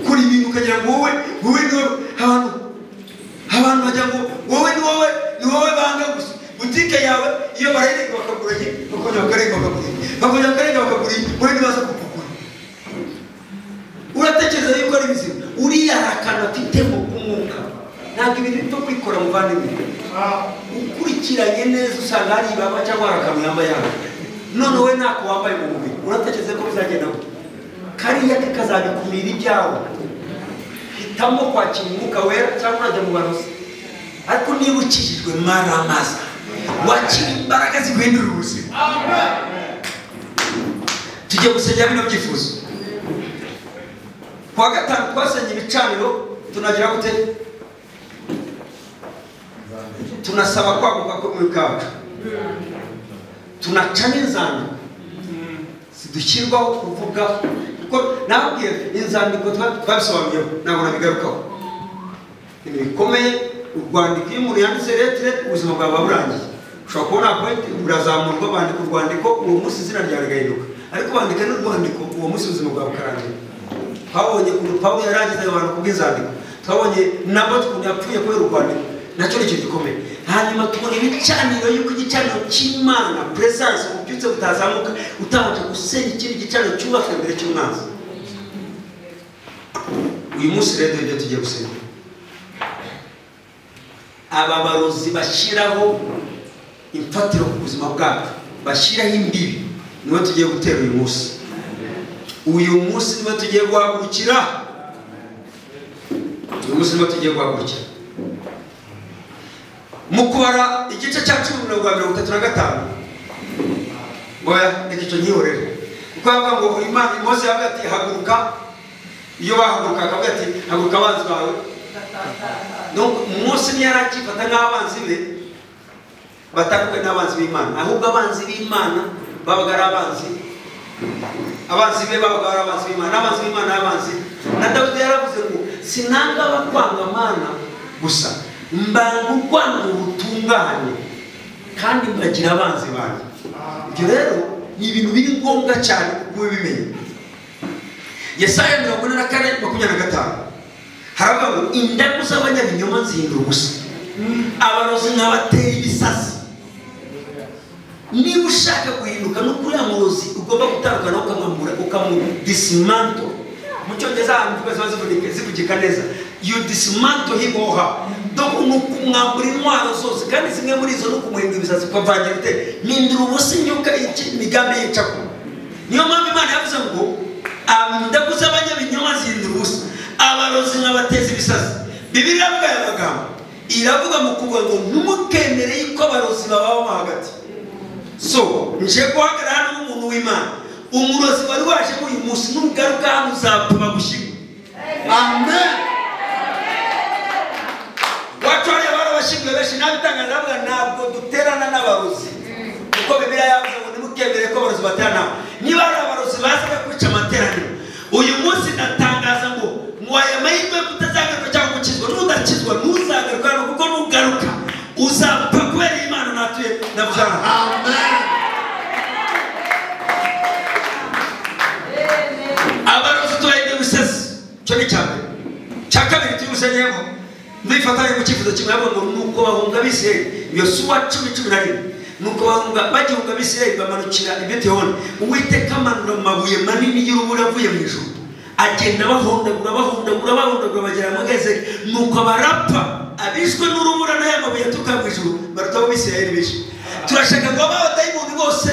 Speaker 2: kuri ibintu ukagira ngo wowe niwe abantu bajya ngo wowe ni wowe banga gusa butike yawe iyo barayireka bakagura bakongera bakagura wowe nibaza kukugura uratekereza yuko ari bizima uriya arakana afitemo umwuka ntabwo ibintu byo kwikora muvandimwe ukurikiranye neza usanga hari ibaba cyangwa harakamu yambaye hano none we ntako wambaye mu mubiri uratekereza ko bizagenda we kariya kazabikumira ibyawe hitamo kwakira umwuka wera cyangwa urajya mu barozi ariko niba ukijijwe maramaza wakira imbaraga ziguhindura ubuzima tujye gusengera bino byifuzo kuwa gatanu twasenye ibicaniro tunagira gute tunasaba kwaguka kw'umwuka tunacana inzandiko zidushyirwaho kuvuga kuko nababwiye inzandiko twabisobanuyeho ntabwo nabigarukaho ibintu bikomeye urwandiko iyo umuntu yanditse lettre ubuzima bwawe burangiye ushobora kubona point urazamurwa bandika urwandiko uwo munsi izina ryawe rigahinduka ariko bandika n'urwandiko uwo munsi ubuzima bwawe bukarangira twabonye Pawulo yarangiza abantu kubw'inzandiko twabonye nabo tukuntu yapfuye kubera urwandiko nacyo ni ikintu gikomeye hanyuma tubona ibicaniro yuko igicaniro cy'Imana presence ubyutse butazamuka utabanje gusenya ikindi gicaniro cyubaka imbere cy'umwanzi uyu munsi rero ibyo tugiye gusenya aba barozi bashyiraho imfatiro ku buzima bwacu bashyiraho imbibi niwe tugiye gutera uyu munsi niwe tugiye guhagurukira mukora igice cya 10:35 boya igice nyihorere kuko yavuga ngo Imana Mose yavuga ati haguruka iyo bahaguruka akavuga ati haguruka abanzi bawe donc Mose ni yarakifata nk'abanzi be batakuwe n'abanzi b'Imana ahubwo abanzi b'Imana babaga ari abanzi abanzi be babaga abanzi b'Imana, abanzi b'Imana abanzi. Na Dawidi yaravuze ngo sinanga abakwanga Mana gusa, mbanga urwana mu butungane kandi mbagira abanzi banjye. Ibyo rero ni ibintu biri ngombwa cyane kuba bimenye. Yesaya 44:25 haravuga ngo indagu z'abanyabinyoma nzihindura ubusa, abarozi nkabatera ibisasi. Niba ushaka guhinduka no kuri amurozi ugomba gutandukana ukamwambura ukamudismantle. Mu cyongereza abantu zivugika neza, you dismantle him or her. Donc ukumwambura intwaro zose, kandi zimwe muri izo no kumuhinda ibisasi ukavangira ute nindura ubusa inyuka imigambi y'icako. Niyo mpamvu Imana yavuze ngo indagu z'abanyabinyoma zihindura ubusa, abarozi nkabateza ibisasi. Bibiliya iravuga aya magambo, iravuga mu kuvuga ngo numukenere yuko abarozi babaho hagati. So nje guhagarara hano nk'umuntu w'Imana, umurozi wari waje muri uyu munsi nugaruka hano uzapfa gushika. Amen. Watu wale barabashimwe benshi nabitangaza bavuga ntabwo duterana n'abarozi, kuko Bibiliya yavuze ngo nimukemere ko abarozi baterana. Niba ari abarozi bazaga kwica amateraniro, uyu munsi natangaza ngo mwaye amahirwe kutazagaruka cyangwa gukizwa. Nudakizwa ntuzagaruka hano, kuko nugaruka uzapfa kubera Imana natuye navuzana. Amen. Abarozi tubaye bisasi cyo ni cyane. Cyakabiri tuyusenyemo ndifatanye mu kifuzo kimwe ngo nuko bahunga Bisirayeli, Yosuwa 10:11. Nuko bahunga bagihunga Bisirayeli bamanukira i Betihoni, Uwiteka amanura amabuye manini y'urubura avuye mu ijuru, agenda bahondagura bagera mu Gezeri. Nuko barapfa abishwe n'urubura n'aya mabuye atuka mu ijuru, barutabo Bisirayeli bishe. Turashaka ngo abadayimoni bose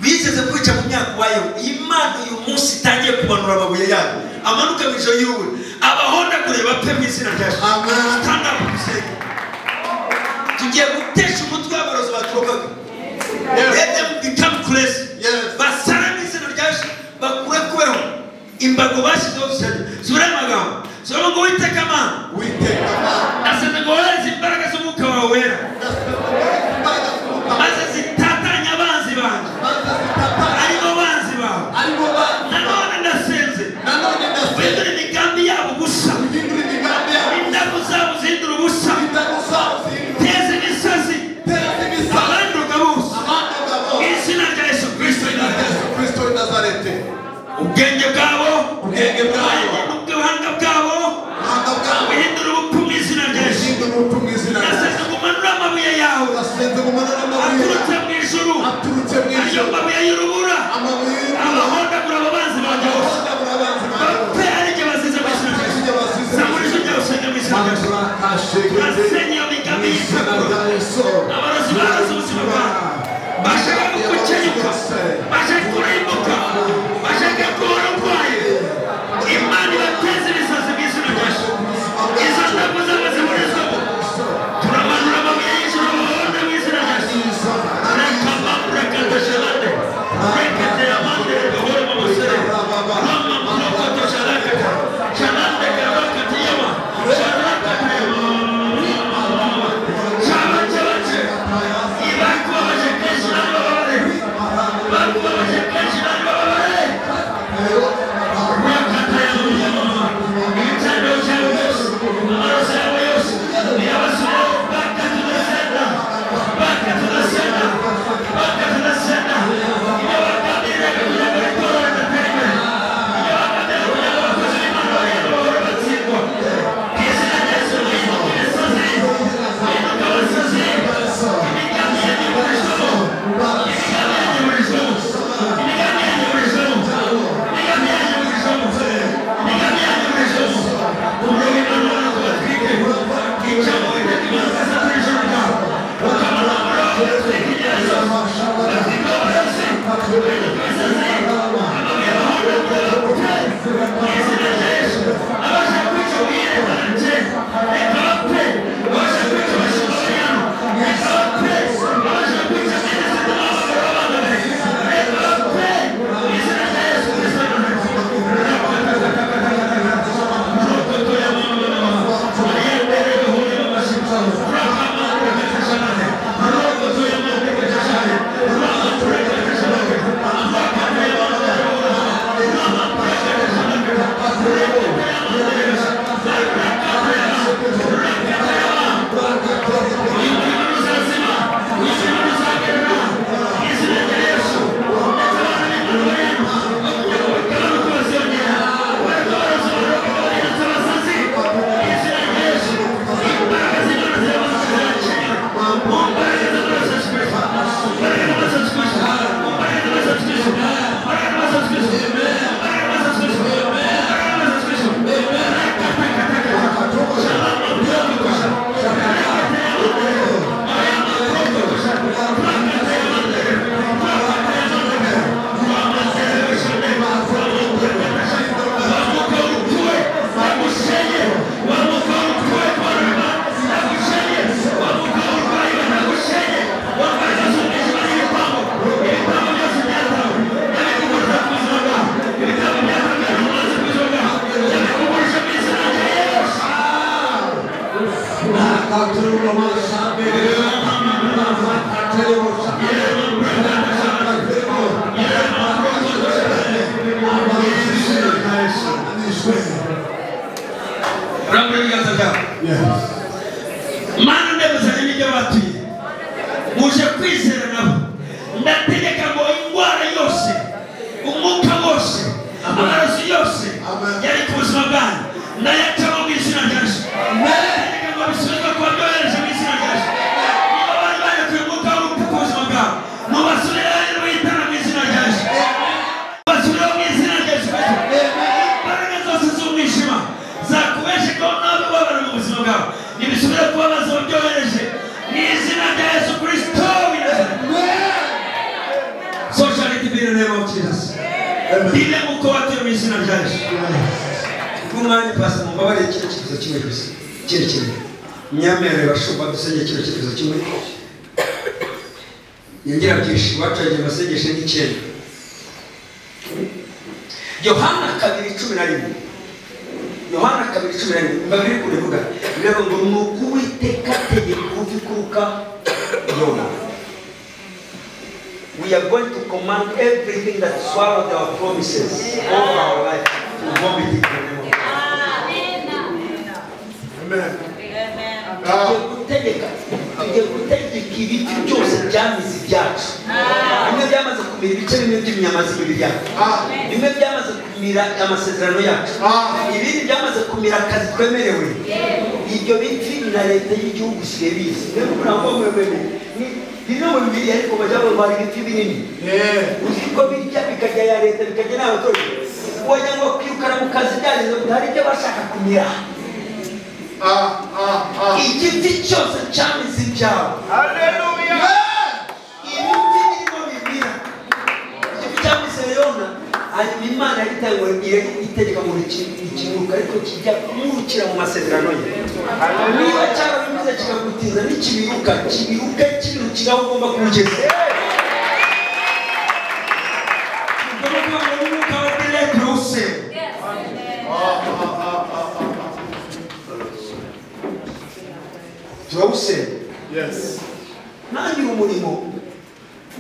Speaker 2: bizeze kwica mu myaka bayo, Imana uyu munsi itangiye kubanura amabuye yayo amanuka mu ijuru y'urubura, abahondagure bapfe mu izina rya Yesu. Amen. Stand up say, tugiye gutesha umutwe w'abarozi baturukaga. Let them become crazy. Basara mu izina rya Yesu, bakure kubeho imbago bashyizeho dusenge. Sura y'amagambo sura ngo Uwiteka Mana, asana ngo wohereze imbaraga z'Umwuka wawe wera, maze zitatanya abanzi banjye, aribo banzi bawe. Nanone ndasenze uhindura imigambi yabo ubusa, indagu zabo zihindura ubusa, teza imisozi abanduka bose mu izina rya Yesu Kristo w'i Nazareti. Ubwenge bwabo n'ubuhanga bwabo uhindura ubupfu mu izina rya Yesu. Nasenze ngo umanure amabuye yawe aturutse mu ijuru, ayo mabuye y'urubura abahondagura ababanzi banjye bose bapfe ari igihe bazize mu izina rya Yesu. Zamura ijwi ryawe usenge mu izina rya Yesu. Turasenya iyo migambi y'isakura, abarozi barazi ubuzima bwawe, bashaka kugukenyuka, bashaka kurimbuka, bashaka kubona urwaye. Imana ibateze ibisazi mu izina rya Yesu. Izo ndagu zabo ziburizwamo, turamanura amabuye y'ijuru bahonda mu izina rya Yesu. Rekabambura kadashalande, rekete amande bahore mu musere, rama mrokoto shalakata, shalande karakati yama, shalakati yama, shabache, ibakuwa baje keshi na babare, bakuwa baje keshi na babare. Mana ndebuzanye n'ibyo batuye muje kwizera nabo ndategeka ngo indwara yose umwuka wose amaraso yose yari ku buzima bwanyu ndayacamo mu izina rya Yesu ndategeka ngo bisubizwe kuba byohereje mu izina rya Yesu niba bari barekuye umwuka w'urupfu ku buzima bwabo mubasubirane witana mu izina rya Yesu mubasubireho mu izina rya Yesu imbaraga zose z'umwijima zakubeshekaho nawe ubabara mu buzima bwawe nibisubire kubabaza wabyohereje mu izina rya Yesu Kristo so shall it be in the name of Jesus. Bile muko watu mu izina rya Yesu kumwanya pasa mubabare kino kifuzo kimwe gusa kirekire nyamere bashumba dusenge kino kifuzo kimwe yongera byinshi bacaje basengeshe nk'icyenda Yohana 2:11 Yohana 2:11 mbabiri kurevuga birego ngo nuko Uwiteka tegeka kuvikuruka Yona. We are going to command everything that swallowed our promises over our life to vomit it. Amen. Tugiye gutegeka ibiti byose byamize ibyacu. Bimwe byamaze kumira ibice bimwe by'inyama z'imibiri yacu. Bimwe byamaze kumira amasezerano yacu. Ibindi byamaze kumira akazi twemerewe. Ibyo biti na leta y'igihugu sirebizi. Rero kurango mwebwe bino bibiri ariko bajya bamara ibiti binini. Uziko bijya bikajya ya leta bikajya n'abaturage. Wajya ngo kwirukana mu kazi byageze hari ibyo bashaka kumira. Igiti cyose cyamize ibyawe. Haleluya. Ibiti birimo bibira. Igiti cyamize Yona hanyuma Imana yitaye itegeka mu ikimuruka ariko kijya kumurukira mu masezerano ye. Niba cyarabimize kikagutiza n'ikibiruka kibirukira aho ugomba kumugeza. Ugomba kuba umwuka wa direct rose. Yes. Nandi umurimo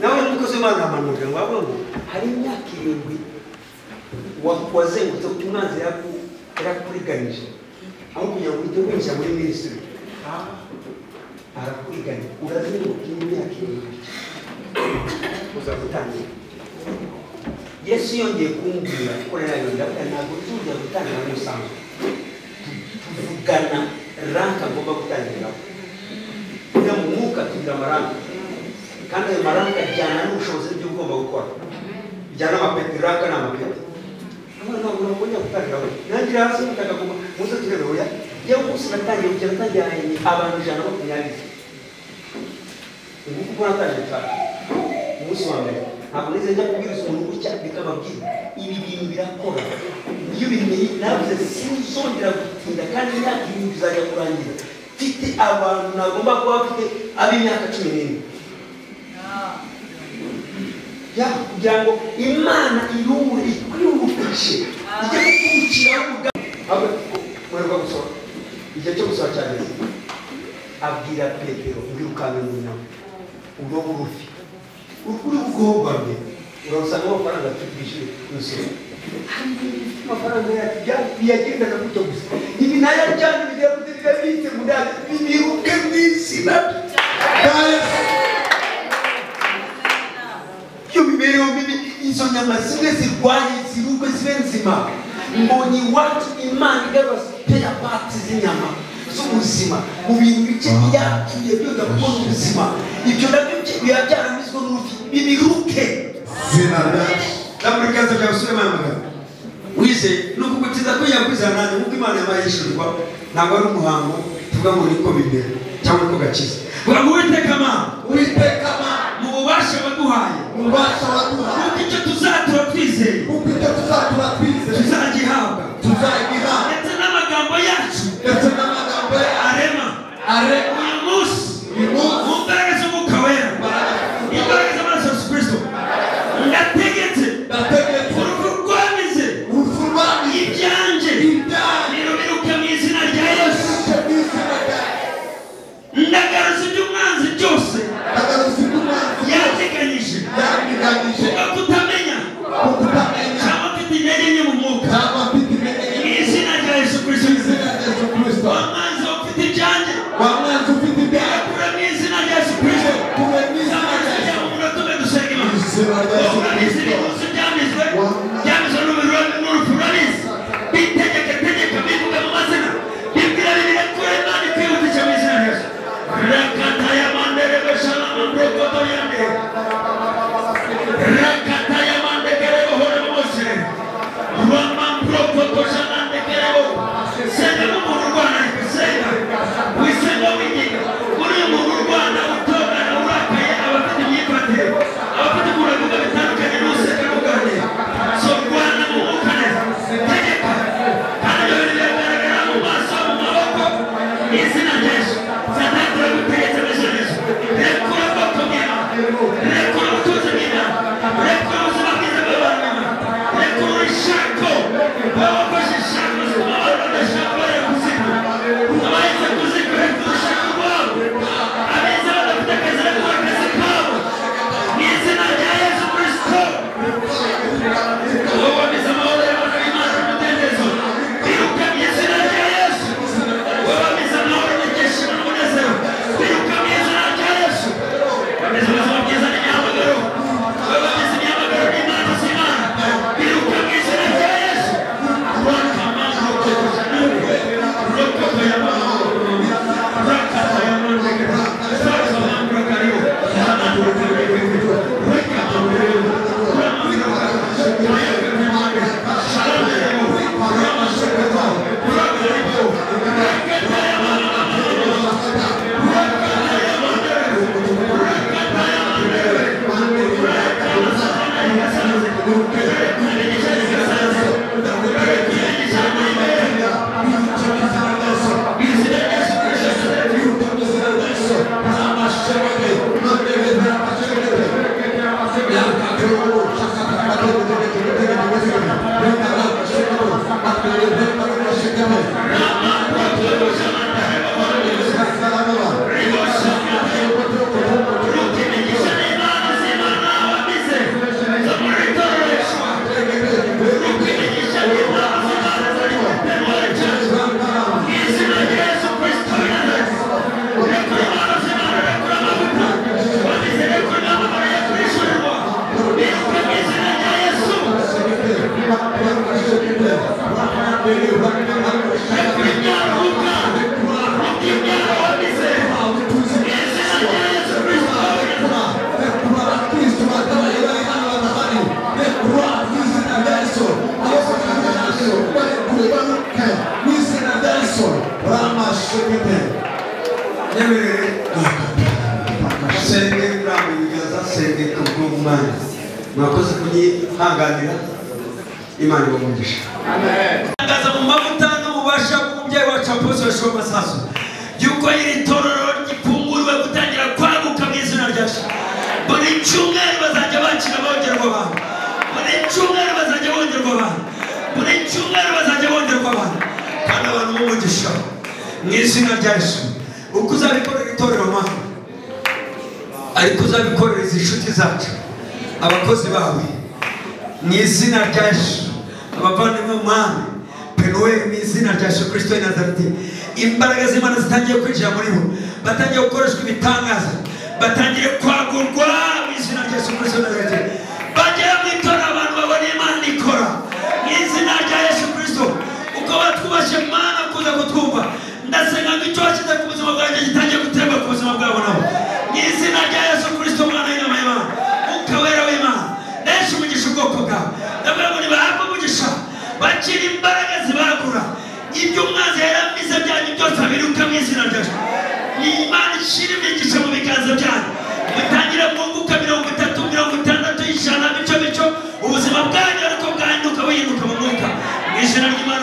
Speaker 2: nawe n'umukozi w'Imana amanurira ngo abone hari imyaka 7 wazengutse umwanzi yarakuriganije aho kugira ngo ujye winjira muri ministry arakuriganya urazenguka imyaka 7 uza gutangira Yesu yongeye kumbwira ko rero ndavuga ntabwo tujya gutangira n'usanzwe tuvugana ranka ngomba gutangira kugira mu mwuka tugira amaranka kandi ayo maranka ajyana n'ubushobozi byo ugomba gukora bijyana amapeti ranka n'amapeti ntabwo urabona gutangira nangira hasi mutaka kuma muze turebe oya yewe umunsi natangiye kugera natangiye abantu 120 ubu kuko natangiye cyane umunsi wa mbere ntabwo nize njya kubwiriza umuntu gutya bikababwira ibi bintu birakora iyo bimenye navuze sinzongera gutinda kandi imyaka 7 bizajya kurangira mfite abantu nagomba kuba bafite ab'imyaka 11 ya kugira ngo Imana iruri kwiyumvishe ijye kukurikira ubwa mwerwa gusora igihe cyo gusora cyageze abwira Petero ngirukane mu nyama urobo rufi ukuri bugobamye urasanga amafaranga tubishije n'usoro amafaranga yagenda na gutyo gusa ibi nayo cyane bigiye kutirira bite mudade biruke n'izina yo bibereho bibi izo nyama zimwe zirwaye ziruke zibe nzima ngo ni watu Imana igabasipera pati z'inyama z'ubuzima mu bintu bice byatuye byoga kubona ubuzima ibyo nabyo byaramizwe n'urufi bibiruke zina ndaburikaza bya Sulemana wize nuko gutiza ko yakwizana nuko Imana yabayishurwa ntabwo ari umuhango tuvuga ngo niko bibere cyangwa ko gakiza Uwiteka mu bubasha waduhaye kuko icyo tuzatura twizeye tuzagihabwa ndetse n'amagambo yacu arema uyu munsi mu mbaraga z'umwuka wera imbaraga z'amaraso ya Yesu Kristo ndategetse urupfu rwamize ibyanjye nirubiruke mu izina rya Yesu Kristo wamwanzi ufite ibyanjye kura mu izina rya Yesu Kristo umuntu tume dusenga Imana urabizi ibintu byamizwe n'urupfu urabizi bitegeka bivuga mu mazina bibwira bibiri kure Imana ikwihutisha mu izina rya Yesu rakata ya mandere beshana mambrokoto yande rakata ya mandekere bohore mumosire Rwamambrokoto shanandekere senga umuntu urwana senga wisenga wigiga uri umuntu urwana utogana urakaye abafite imyifatire abafite kuravuga bitandukanye n'useka n'ugane so rwana mu mwuka neza tegeka kandi ibyo bintu biragaragara mu maso mu maboko izina rya Yesu satani turagutegetse mu izina rya Yesu rekura ubwoko bw'Imana rekura ubutunzi bw'Imana rekura ubuzima bwiza bw'abantu b'Imana rekura urushako wabakoze ishako zituma abantu badashaka bari kuzika abahize kuzika rekura urushako rwabo abize badafite akazi rekura akazi kabo mu izina rya Yesu Kristo wowe wabize amahoro y'abantu b'Imana n'umudendezo biruka mu izina rya Yesu wowe wabize amahoro n'ibyishimo n'umunezero biruka mu izina rya Yesu wabize ubuzima bwiza n'imyamagaro wowe wabize imyamagaro n'Imana z'Imana biruka mu izina rya Yesu mwakoze kunyihanganira Imana ibumugisha ngaza mu mavuta n'ububasha bw'umubyeyi wacu Apostle Shoma Masasu yuko iri torero gipunguriwe gutangira kwaguka mu izina rya Yesu buri cyumweru bazajya bakira bongerwa abantu buri cyumweru bazajya bongerwa abantu buri cyumweru bazajya bongerwa abantu kandi abantu b'umugisha mu izina rya Yesu uko uzabikorera itorero Mana ariko uzabikorera izi nshuti zacu abakozi bawe mu izina rya Yesu abavandimwe mwami Pr.Peter mu izina rya Yesu Kristo w'i Nazareti imbaraga z'Imana zitangiye kwinjira muri bo batangiye gukoreshwa ibitangaza batangiye kwagurwa mu izina rya Yesu Kristo w'i Nazareti bagiye mwitora abantu babona Imana ikora mu izina rya Yesu Kristo uko batwubashe Mana kuza kutwumva ndasenga ngo icyo washyize ku buzima bwanjye gitangiye gutemba ku buzima bwabo nabo mu izina rya Yesu Kristo Mwana w'Intama y'Imana ukawera w'Imana nesha umugisha ubwoko bwawe ndavuga ngo nibahabwe umugisha bakira imbaraga zibagura ibyo umwanzi yaramize byanyu byose biruka mu izina rya Yesu Imana ishira imigisha mu biganza byanyu mutangira mwunguka 30, 60, 100 bico ubuzima bwanyu ariko bwanduka wihinduka mu mwuka mu izina ry'Imana